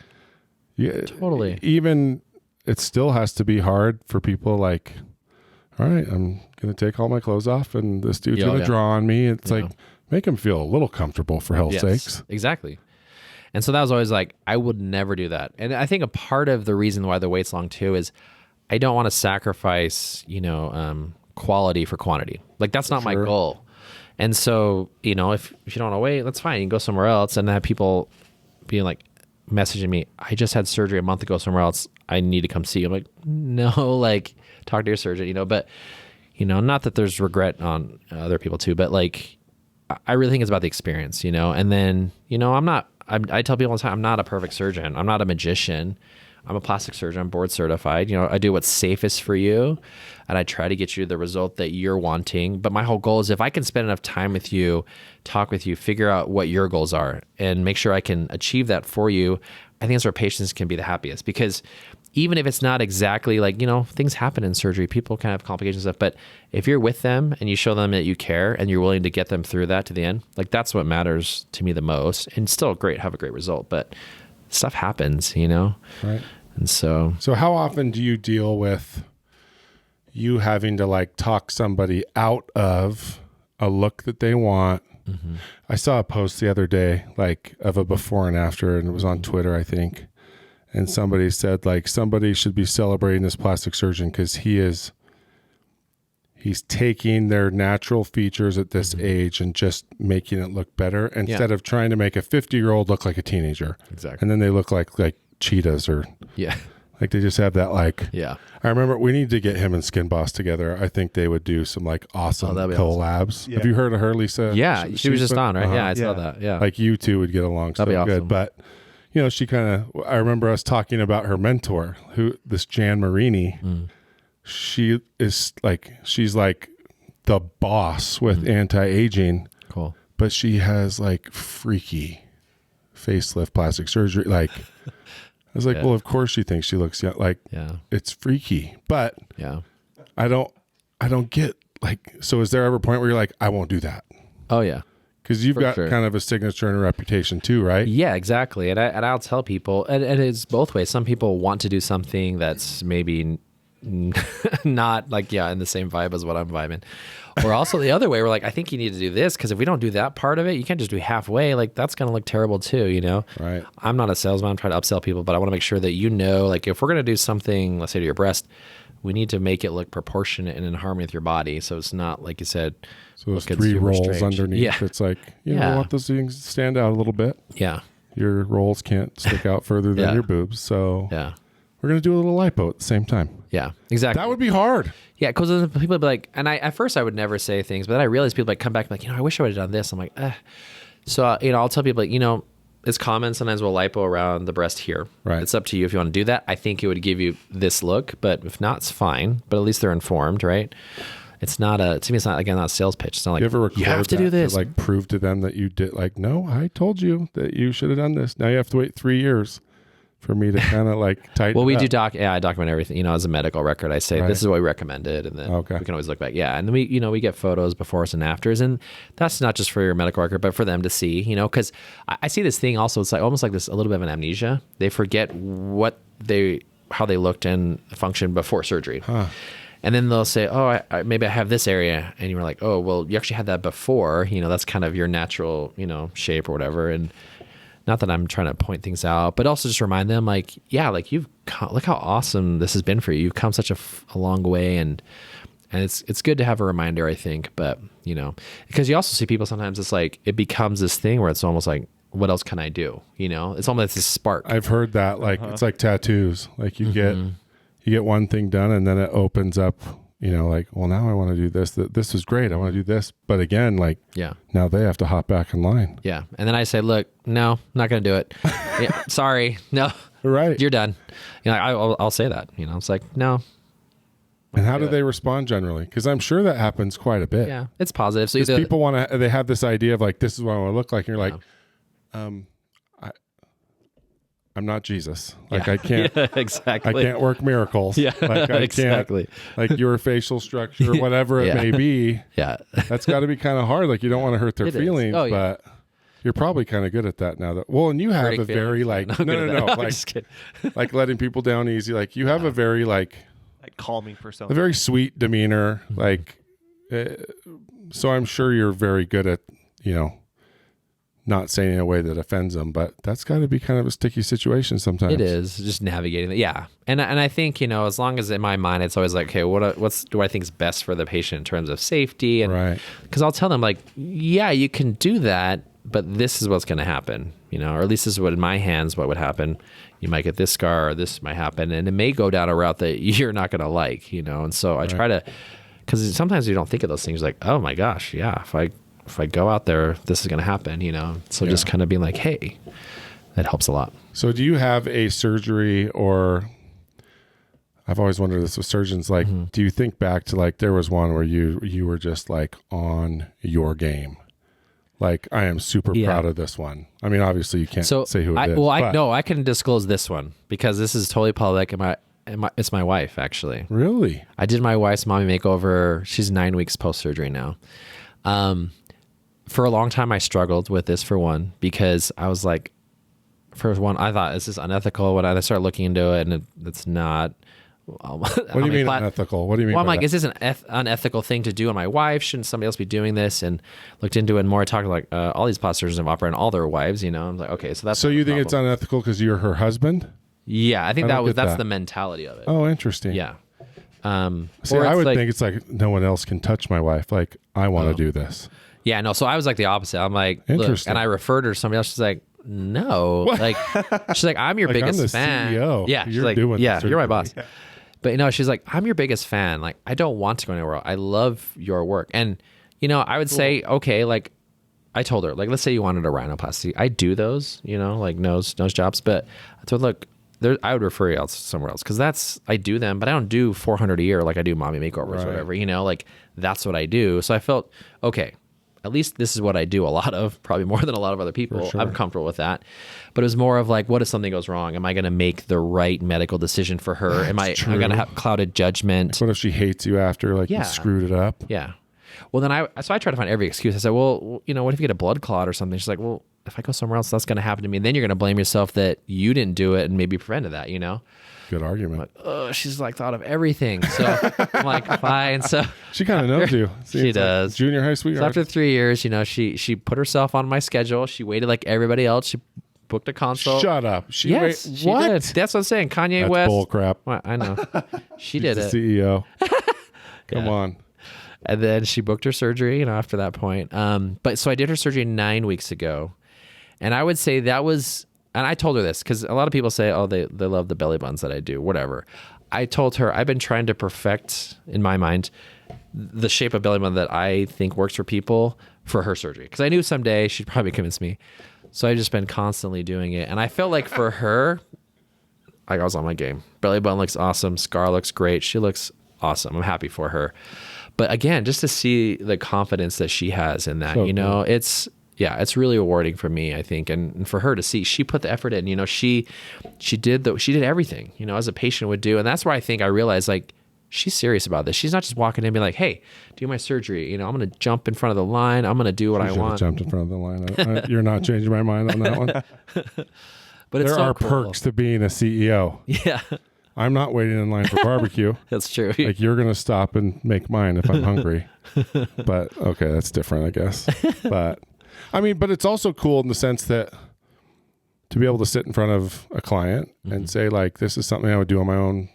totally. Even it still has to be hard for people like, all right, I'm going to take all my clothes off and this dude's going to draw on me. It's like, make him feel a little comfortable for hell's sakes. Exactly. And so that was always like, I would never do that. And I think a part of the reason why the wait's long too is I don't want to sacrifice, quality for quantity. Like that's not my goal. And so, if you don't want to wait, that's fine. You can go somewhere else and have people being like messaging me, I just had surgery a month ago somewhere else. I need to come see you. I'm like, no, like talk to your surgeon, but not that there's regret on other people too, but like, I really think it's about the experience, and then, I tell people all the time, I'm not a perfect surgeon. I'm not a magician. I'm a plastic surgeon. I'm board certified. I do what's safest for you and I try to get you the result that you're wanting. But my whole goal is if I can spend enough time with you, talk with you, figure out what your goals are and make sure I can achieve that for you, I think that's where patients can be the happiest. Because even if it's not exactly like, things happen in surgery, people can have complications and stuff, but if you're with them and you show them that you care and you're willing to get them through that to the end, like that's what matters to me the most. And still have a great result, but stuff happens, Right. And so how often do you deal with you having to like talk somebody out of a look that they want? Mm-hmm. I saw a post the other day, like of a before and after, and it was on Twitter, I think. And somebody said like somebody should be celebrating this plastic surgeon because he's taking their natural features at this age and just making it look better instead of trying to make a 50-year-old look like a teenager. Exactly. And then they look like cheetahs or like they just have that like. Yeah. I remember we need to get him and Skin Boss together. I think they would do some like awesome collabs. Awesome. Yeah. Have you heard of her, Lisa? Yeah, she was just on, right? Uh-huh. Yeah, I saw that. Yeah. Like you two would get along so That'd be good. awesome. But she I remember us talking about her mentor, this Jan Marini. She's like the boss with anti-aging. Cool. But she has like freaky facelift plastic surgery. Like, I was like, well, of course she thinks she looks young. Like, it's freaky. But I don't get like, so is there ever a point where you're like, I won't do that? Oh yeah. Because you've got kind of a signature and a reputation too, right? Yeah, exactly. And I'll tell people, and it's both ways. Some people want to do something that's maybe not like, in the same vibe as what I'm vibing. Or also the other way, we're like, I think you need to do this, because if we don't do that part of it, you can't just do halfway. Like, that's going to look terrible too, you know? Right. I'm not a salesman. I'm trying to upsell people, but I want to make sure that like, if we're going to do something, let's say to your breast, we need to make it look proportionate and in harmony with your body. So it's not, like you said, so there's 3 rolls strange. Underneath. Yeah. It's like, you want those things to stand out a little bit. Yeah. Your rolls can't stick out further than your boobs. So we're going to do a little lipo at the same time. Yeah, exactly. That would be hard. Yeah, because people would be like, and at first I would never say things, but then I realized people like come back like, I wish I would have done this. I'm like, So, I'll tell people like, it's common. Sometimes we'll lipo around the breast here. Right. It's up to you if you want to do that. I think it would give you this look, but if not, it's fine. But at least they're informed, right? It's not to me, it's not, again, not a sales pitch. It's not like, you have to do this. To, like, prove to them that you did, like, no, I told you that you should have done this. Now you have to wait 3 years for me to kind of like tighten Well, we up. I document everything, as a medical record. I say, this is what we recommended, and then we can always look back. Yeah, and then we get photos befores and afters, and that's not just for your medical record, but for them to see, because I see this thing also, it's like almost like this, a little bit of an amnesia. They forget how they looked and functioned before surgery. Huh. And then they'll say, maybe I have this area. And you're like, oh, well, you actually had that before. That's kind of your natural, shape or whatever. And not that I'm trying to point things out, but also just remind them like, like look how awesome this has been for you. You've come such a long way. And it's good to have a reminder, I think. But, because you also see people sometimes, it's like, it becomes this thing where it's almost like, what else can I do? It's almost this spark. I've heard that, like, it's like tattoos. Like you get one thing done and then it opens up, like, well, now I want to do this. This is great. I want to do this. But again, like, now they have to hop back in line. Yeah. And then I say, look, no, I'm not going to do it. Sorry. No. Right. You're done. I'll say that, it's like, no. And how do they respond generally? Because I'm sure that happens quite a bit. Yeah. It's positive. So people they have this idea of like, this is what I want to look like. And you're like, I'm not Jesus. Like I can't, exactly. I can't work miracles. Yeah, like I exactly. Can't, like your facial structure, whatever it may be. Yeah. That's got to be kind of hard. Like you don't want to hurt their feelings, but you're probably kind of good at that now. And you have a very like, no. Like letting people down easy. Like you have a very like calming persona, a very sweet demeanor. Mm-hmm. Like, so I'm sure you're very good at, not saying in a way that offends them, but that's got to be kind of a sticky situation sometimes. It is just navigating that. Yeah. And I think, as long as in my mind, it's always like, okay, what do I think is best for the patient in terms of safety? And because I'll tell them like, yeah, you can do that, but this is what's going to happen, or at least this is what in my hands, what would happen. You might get this scar or this might happen. And it may go down a route that you're not going to like, And so I try to, because sometimes you don't think of those things like, oh my gosh, yeah, if I go out there, this is going to happen, So just kind of being like, hey, that helps a lot. So do you have a surgery, or I've always wondered this with surgeons, like, do you think back to like, there was one where you were just like on your game? Like, I am super proud of this one. I mean, obviously you can't say who it is. Well, I can disclose this one because this is totally public. It's my wife, actually. Really? I did my wife's mommy makeover. She's 9 weeks post-surgery now. For a long time, I struggled with this, for one, because I was like, for one, I thought, is this unethical? When I started looking into it, and it's not. What do you mean unethical? What do you mean? Well, I'm like, is this an unethical thing to do on my wife? Shouldn't somebody else be doing this? And looked into it more. I talked like all these plastic surgeons have operated on all their wives. I'm like, okay, so that's. So you think it's unethical because you're her husband? Yeah, I think that's the mentality of it. Oh, interesting. Yeah. See, I would think it's like no one else can touch my wife. Like I want to do this. Yeah, no. So I was like the opposite. I'm like, look, and I referred her to somebody else. She's like, no, like, she's like, I'm your biggest I'm the fan. CEO. Yeah, she's like, you're my boss. Yeah. But she's like, I'm your biggest fan. Like, I don't want to go anywhere else. I love your work. And I would say, okay, like, I told her, like, let's say you wanted a rhinoplasty. I do those, like nose jobs. But I told her, look, I would refer you else somewhere else because I do them, but I don't do 400 a year like I do mommy makeovers or whatever. Like that's what I do. So I felt okay. At least this is what I do a lot of, probably more than a lot of other people. Sure. I'm comfortable with that. But it was more of like, what if something goes wrong? Am I going to make the right medical decision for her? Am I going to have clouded judgment? Like what if she hates you after you screwed it up? Yeah. Well, then I tried to find every excuse. I said, well, what if you get a blood clot or something? She's like, well, if I go somewhere else, that's going to happen to me. And then you're going to blame yourself that you didn't do it and maybe prevented that, Good argument. She's like thought of everything. So I'm like, fine. So she kind of knows you. She does. Junior high sweetheart. So after 3 years, she put herself on my schedule. She waited like everybody else. She booked a consult. Shut up. She what? Did. That's what I'm saying. Kanye That's West. bull crap. Well, I know. She did it. CEO. Come on. And then she booked her surgery, after that point. But so I did her surgery 9 weeks ago. And I would say that was, and I told her this because a lot of people say, oh, they love the belly buttons that I do, whatever. I told her I've been trying to perfect, in my mind, the shape of belly button that I think works for people for her surgery. Because I knew someday she'd probably convince me. So I've just been constantly doing it. And I felt like for her, I was on my game. Belly button looks awesome. Scar looks great. She looks awesome. I'm happy for her. But again, just to see the confidence that she has in that, cool. It's really rewarding for me, I think. And for her to see, she put the effort in, she did everything, as a patient would do. And that's where I think I realized, like, she's serious about this. She's not just walking in and being like, hey, do my surgery. I'm going to jump in front of the line. I'm going to do what I want. Jumped in front of the line. You're not changing my mind on that one. But it's there are perks to being a CEO. Yeah. I'm not waiting in line for barbecue. That's true. Like, you're going to stop and make mine if I'm hungry. But okay, that's different, I guess. But but it's also cool in the sense that to be able to sit in front of a client and say, like, this is something I would do on my own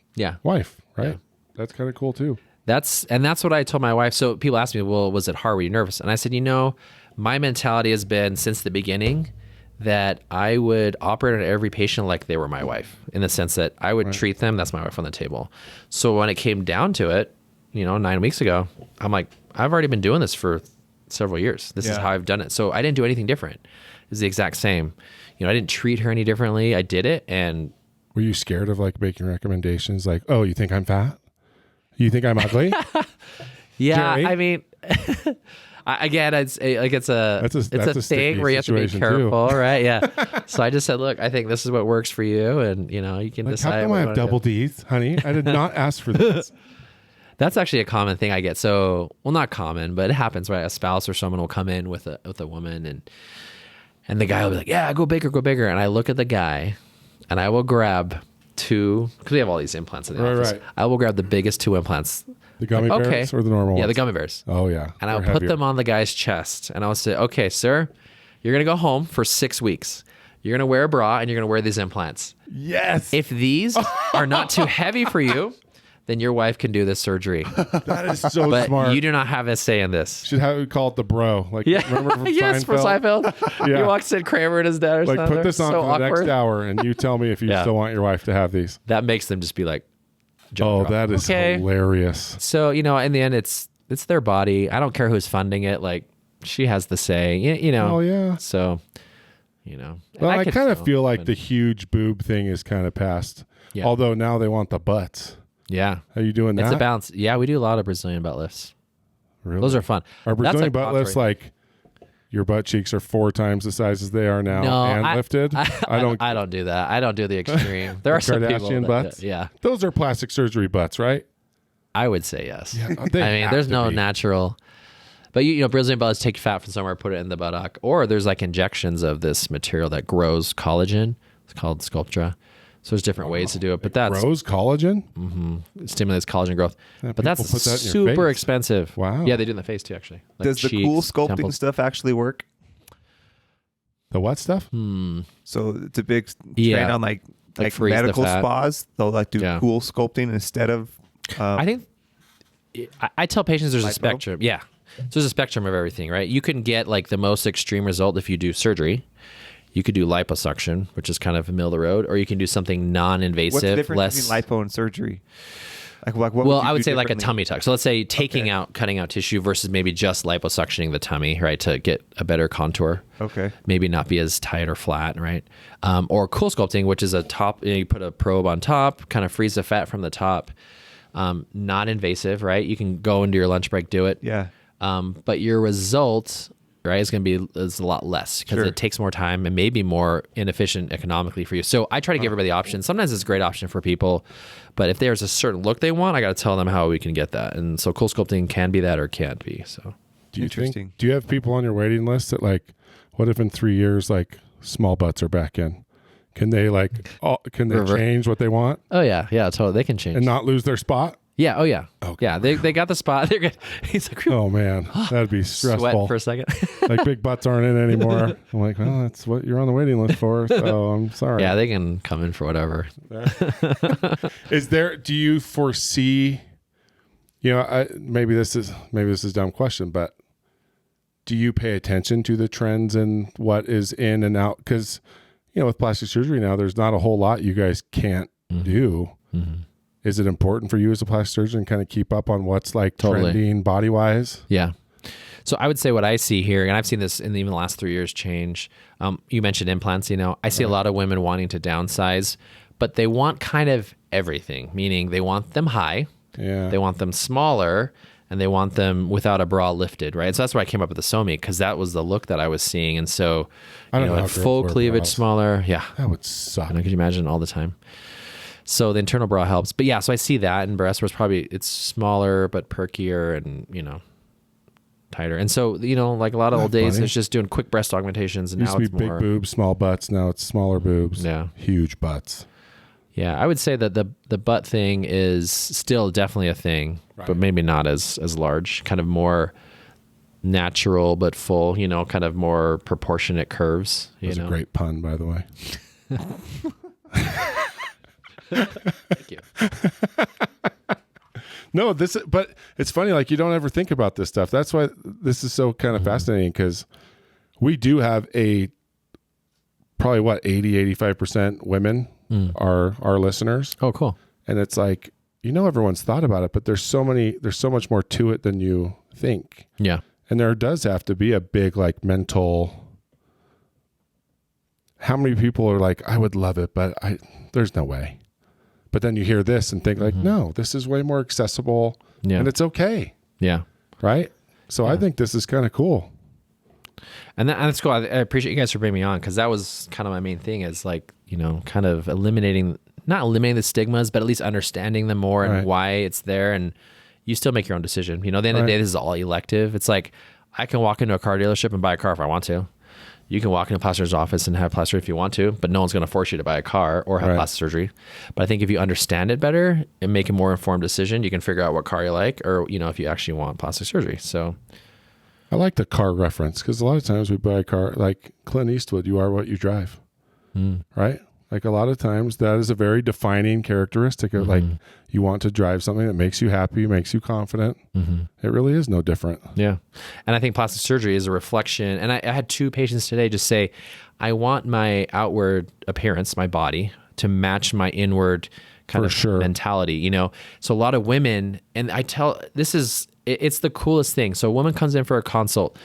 wife, right? Yeah. That's kind of cool too. That's what I told my wife. So people ask me, well, was it hard? Were you nervous? And I said, my mentality has been since the beginning that I would operate on every patient like they were my wife, in the sense that I would treat them. That's my wife on the table. So when it came down to it, 9 weeks ago, I'm like, I've already been doing this for several years. This is how I've done it. So I didn't do anything different. It's the exact same. I didn't treat her any differently. I did it. And were you scared of like making recommendations? Like, oh, you think I'm fat? You think I'm ugly? Yeah. Jerry? I mean, again, it's a thing where you have to be careful, too. Right? Yeah. So I just said, look, I think this is what works for you. And you can decide. How come I have double D's, honey? I did not ask for this. That's actually a common thing I get. So, well, not common, but it happens, right? A spouse or someone will come in with a woman and the guy will be like, yeah, go bigger. And I look at the guy and I will grab two, because we have all these implants in the office. Right. I will grab the biggest two implants. The gummy bears or the normal ones? Yeah, the gummy bears. Oh, yeah. And I'll put them on the guy's chest. And I'll say, okay, sir, you're going to go home for 6 weeks. You're going to wear a bra and you're going to wear these implants. Yes. If these are not too heavy for you, then your wife can do this surgery. That is so but smart. You do not have a say in this. Should have we call it the bro. Like, remember from yes, Seinfeld? For Seinfeld. Yeah. He walks in, Kramer and his dad or something. Like, put this on so for the awkward. next hour and you tell me if you still want your wife to have these. That makes them just be like, oh, that is hilarious. So, in the end, it's their body. I don't care who's funding it. Like, she has the say, Oh, yeah. So, Well, I kind of feel like the huge boob thing is kind of past. Yeah. Although now they want the butts. Yeah. Are you doing that? It's a balance. Yeah, we do a lot of Brazilian butt lifts. Really? Those are fun. Are Brazilian butt lifts like your butt cheeks are 4 times the size as they are now and lifted? I don't do that. I don't do the extreme. There are some people Kardashian butts? Yeah. Those are plastic surgery butts, right? I would say yes. Yeah, there's no natural. But Brazilian butts take fat from somewhere, put it in the buttock, or there's like injections of this material that grows collagen. It's called Sculptra. So there's different ways to do it, but that's grows collagen. Mm-hmm. It stimulates collagen growth, but that's that super expensive. Wow. Yeah, they do in the face too, actually. Like does the cool sculpting temples. Stuff actually work? The what stuff? So it's a big trend on like medical spas. They'll like do cool sculpting instead of. I think I tell patients there's a spectrum. Yeah, so there's a spectrum of everything, right? You can get like the most extreme result if you do surgery. You could do liposuction, which is kind of middle of the road, or you can do something non-invasive. What's the difference between lipo and surgery? Well, I would say like a tummy tuck. So let's say cutting out tissue versus maybe just liposuctioning the tummy, right, to get a better contour. Okay. Maybe not be as tight or flat, right? Or cool sculpting, which is a top. You put a probe on top, kind of freeze the fat from the top. Not invasive, right? You can go into your lunch break, do it. Yeah. But your result right, is going to be a lot less because it takes more time and maybe more inefficient economically for you. So I try to give everybody options. Sometimes it's a great option for people, but if there's a certain look they want, I got to tell them how we can get that. And so Cool Sculpting can be that or can't be. So do you have people on your waiting list that like, what if in 3 years, like small butts are back in? Can they change what they want? Oh yeah. Yeah, totally. They can change. And not lose their spot? Yeah. Oh yeah. Okay. Yeah. They got the spot. They're good. He's like, oh man, that'd be stressful. Sweat for a second. Like big butts aren't in anymore. I'm like, well, that's what you're on the waiting list for. So I'm sorry. Yeah, they can come in for whatever. Do you foresee, maybe this is a dumb question, but do you pay attention to the trends and what is in and out? Because, with plastic surgery now, there's not a whole lot you guys can't do. Mm-hmm. Is it important for you as a plastic surgeon to kind of keep up on what's like trending body wise? Yeah. So I would say what I see here, and I've seen this in even the last 3 years change. You mentioned implants, I see a lot of women wanting to downsize, but they want kind of everything, meaning they want them high, they want them smaller, and they want them without a bra lifted, right? So that's why I came up with the Somi, because that was the look that I was seeing. And so, full cleavage, smaller. Yeah. That would suck. Could you imagine all the time? So the internal bra helps. But yeah, so I see that in breast where it's smaller, but perkier and, tighter. And so, like a lot of old days, it's just doing quick breast augmentations. And now it's more big boobs, small butts. Now it's smaller boobs. Yeah. Huge butts. Yeah. I would say that the butt thing is still definitely a thing, but maybe not as large, kind of more natural, but full, kind of more proportionate curves. That's a great pun, by the way. Thank you. No, but it's funny. Like you don't ever think about this stuff. That's why this is so kind of fascinating, because we do have probably 80-85% women are our listeners. Oh, cool. And it's like, everyone's thought about it, but there's so much more to it than you think. Yeah. And there does have to be a big like mental, how many people are like, I would love it, but there's no way. But then you hear this and think like, no, this is way more accessible and it's okay. Yeah. Right. So I think this is kind of cool. And that's cool. I appreciate you guys for bringing me on, because that was kind of my main thing, is like, kind of not eliminating the stigmas, but at least understanding them more and why it's there. And you still make your own decision. At the end of the day, this is all elective. It's like, I can walk into a car dealership and buy a car if I want to. You can walk into a plastic surgeon's office and have plastic surgery if you want to, but no one's going to force you to buy a car or have plastic surgery. But I think if you understand it better and make a more informed decision, you can figure out what car you like, or, if you actually want plastic surgery. So I like the car reference, because a lot of times we buy a car like Clint Eastwood, you are what you drive, right? Like a lot of times that is a very defining characteristic of like, you want to drive something that makes you happy, makes you confident. It really is no different. Yeah. And I think plastic surgery is a reflection. And I had 2 patients today just say, I want my outward appearance, my body, to match my inward kind of mentality, So a lot of women, and it's the coolest thing. So a woman comes in for a consult,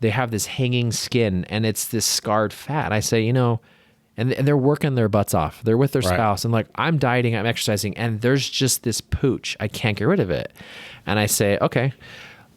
they have this hanging skin and it's this scarred fat. I say, and they're working their butts off. They're with their spouse and like, I'm dieting, I'm exercising, and there's just this pooch. I can't get rid of it. And I say, okay,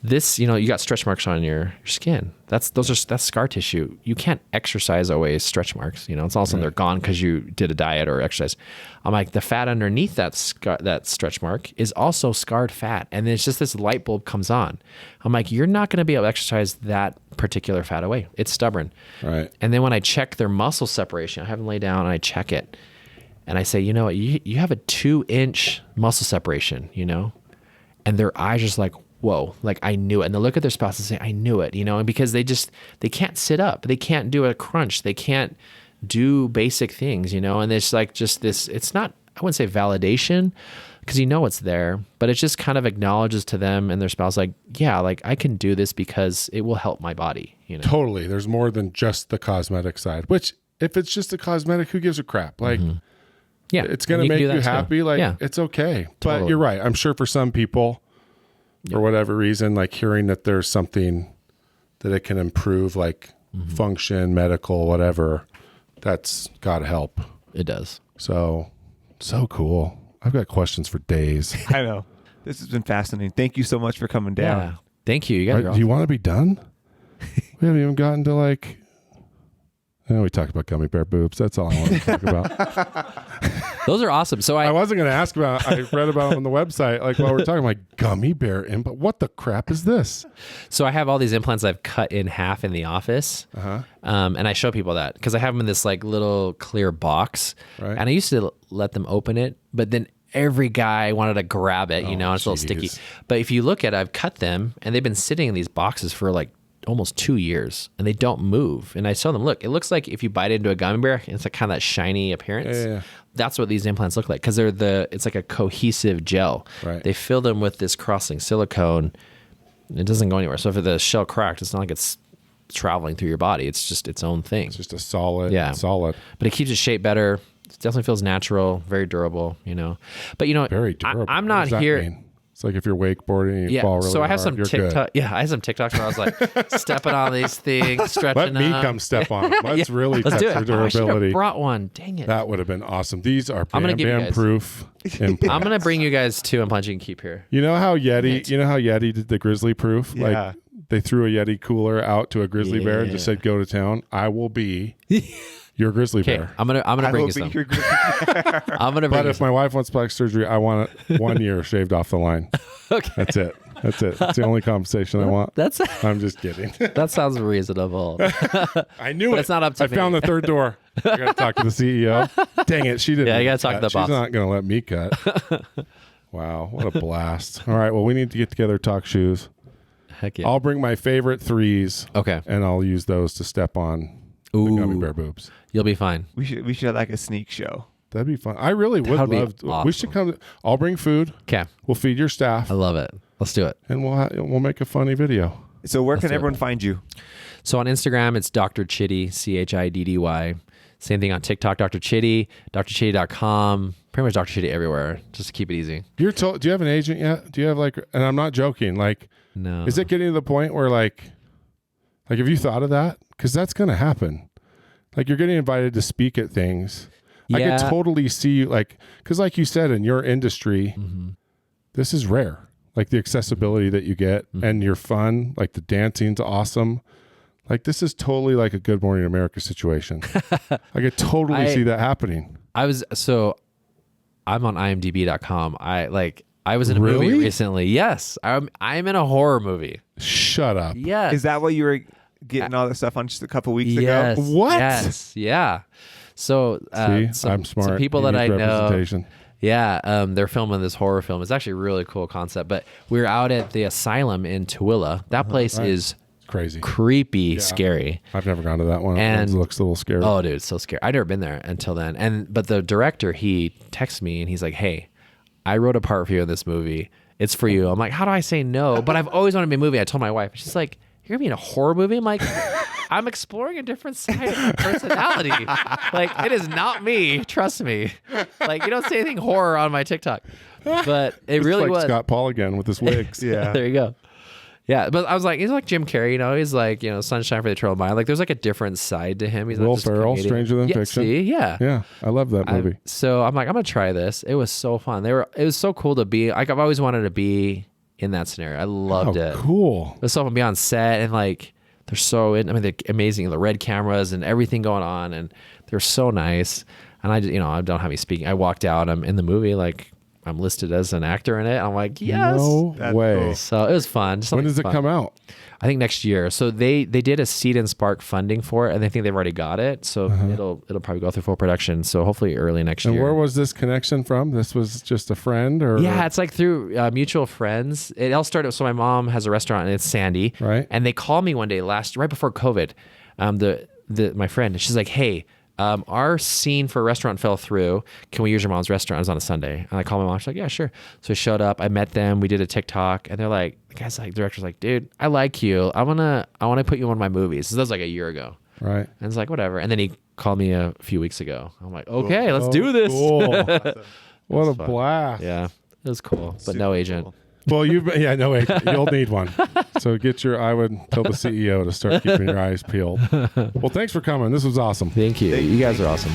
this, you got stretch marks on your skin. That's scar tissue. You can't exercise away stretch marks. It's all of a sudden they're gone because you did a diet or exercise. I'm like, the fat underneath that stretch mark is also scarred fat. And it's just this light bulb comes on. I'm like, you're not going to be able to exercise that particular fat away. It's stubborn. Right. And then when I check their muscle separation, I have them lay down and I check it. And I say, you know what, you have a 2-inch muscle separation, and their eyes just like, whoa, like I knew it. And they look at their spouse and say, I knew it, and because they can't sit up. They can't do a crunch. They can't do basic things, and it's like just this, it's not, I wouldn't say validation, because it's there, but it just kind of acknowledges to them and their spouse, like, yeah, like I can do this because it will help my body, Totally. There's more than just the cosmetic side, which if it's just a cosmetic, who gives a crap? Like, yeah, it's going to make you happy. Like, it's okay. But you're right. I'm sure for some people, for whatever reason, like hearing that there's something that it can improve, like function, medical, whatever, that's got to help. It does. So cool. I've got questions for days. I know. This has been fascinating. Thank you so much for coming down. Yeah. Thank you. You guys do you want to be done? We haven't even gotten to like. We talked about gummy bear boobs. That's all I want to talk about. Those are awesome. So I wasn't going to ask about. I read about them on the website. Like while we're talking, like gummy bear implant. What the crap is this? So I have all these implants I've cut in half in the office, and I show people that because I have them in this like little clear box, right. And I used to let them open it, but then every guy wanted to grab it, and it's a little sticky. But if you look at it, I've cut them, and they've been sitting in these boxes for like almost 2 years, and they don't move. And I tell them, look, it looks like if you bite into a gummy bear, it's like kind of that shiny appearance. Yeah. That's what these implants look like because it's like a cohesive gel. Right. They fill them with this cross-linked silicone. It doesn't go anywhere. So if the shell cracked, it's not like it's traveling through your body. It's just its own thing. It's just a solid. But it keeps its shape better. It definitely feels natural, very durable. But very durable. I'm not here. Mean? It's like if you're wakeboarding and you fall really so I have hard, some TikTok. Yeah, I have some TikToks where I was like stepping on these things, stretching. Let me come step on them. Let's really test their durability. I should have brought one. Dang it. That would have been awesome. These are I'm gonna give you guys, proof implants. I'm gonna bring you guys 2 implants you can keep here. You know how Yeti did the grizzly proof? Yeah. Like they threw a Yeti cooler out to a grizzly bear and just said, "Go to town. I will be your grizzly bear." I'm gonna bring you some. I'm gonna. But if my wife wants plastic surgery, I want it 1 year shaved off the line. Okay, that's it. That's the only compensation I want. I'm just kidding. That sounds reasonable. I knew it. It's not up to me. I found the third door. I got to talk to the CEO. Dang it, she didn't. Yeah, you got to talk to the boss. She's not going to let me cut. Wow, what a blast! All right, well, we need to get together, talk shoes. Heck yeah. I'll bring my favorite 3s. Okay, and I'll use those to step on the gummy bear boobs. You'll be fine. We should have like a sneak show. That'd be fun. I really would love. Awesome. We should come. I'll bring food. Okay, we'll feed your staff. I love it. Let's do it, and we'll make a funny video. So where can everyone find you? So on Instagram, it's Dr. Chiddy, Chiddy. Same thing on TikTok, Dr. Chiddy, drchiddy.com. Pretty much Dr. Chiddy everywhere, just to keep it easy. Do you have an agent yet? Do you have like? And I'm not joking. Like, no. Is it getting to the point where like have you thought of that? Because that's going to happen. Like you're getting invited to speak at things. Yeah. I could totally see you because like you said, in your industry, this is rare. Like the accessibility that you get and you're fun, like the dancing's awesome. Like this is totally like a Good Morning America situation. I could totally see that happening. I'm on IMDb.com. I was in a movie recently. Yes. I'm in a horror movie. Shut up. Yes. Is that what you were getting all this stuff on just a couple weeks ago? What? Yes. Yeah. So I'm smart. Some people that I know. Yeah, they're filming this horror film. It's actually a really cool concept. But we were out at the asylum in Tooele. That place is crazy, creepy, scary. I've never gone to that one. And it looks a little scary. Oh, dude, it's so scary. I'd never been there until then. But the director, he texts me and he's like, "Hey, I wrote a part for you in this movie. It's for you." I'm like, "How do I say no?" But I've always wanted to be in a movie. I told my wife. She's like, "You're gonna be in a horror movie?" I'm like, I'm exploring a different side of my personality. Like, it is not me. Trust me. Like, you don't say anything horror on my TikTok. But it really was. Scott Paul again with his wigs. Yeah. There you go. Yeah. But I was like, he's like Jim Carrey, he's like, Sunshine for the Eternal Mind. Like, there's like a different side to him. He's Will not just Ferrell, comedic. Stranger Than Fiction. See? Yeah. Yeah. I love that movie. So I'm like, I'm going to try this. It was so fun. It was so cool to be, like, I've always wanted to be in that scenario. I loved it. Cool. It was so fun to be on set and like, they're amazing. The red cameras and everything going on, and they're so nice. And I don't have me speaking. I walked out. I'm in the movie. Like I'm listed as an actor in it. I'm like, yes. No way. Cool. So it was fun. When does it come out? I think next year. So they did a Seed and Spark funding for it, and I think they've already got it. So it'll probably go through full production. So hopefully early next year. And where was this connection from? This was just a friend, or yeah, it's like through mutual friends. It all started. So my mom has a restaurant, and it's Sandy, right? And they called me one day right before COVID. My friend, she's like, "Hey, our scene for a restaurant fell through. Can we use your mom's restaurant?" It was on a Sunday. And I called my mom. She's like, "Yeah, sure." So I showed up. I met them. We did a TikTok, and they're like, the director's like, "Dude, I like you. I wanna put you in one of my movies." So that was like a year ago. Right. And it's like, whatever. And then he called me a few weeks ago. I'm like, okay, let's do this. Cool. What a blast. Yeah, it was cool, but no agent. Cool. Well, no agent. You'll need one. So I would tell the CEO to start keeping your eyes peeled. Well, thanks for coming. This was awesome. Thank you. You guys are awesome.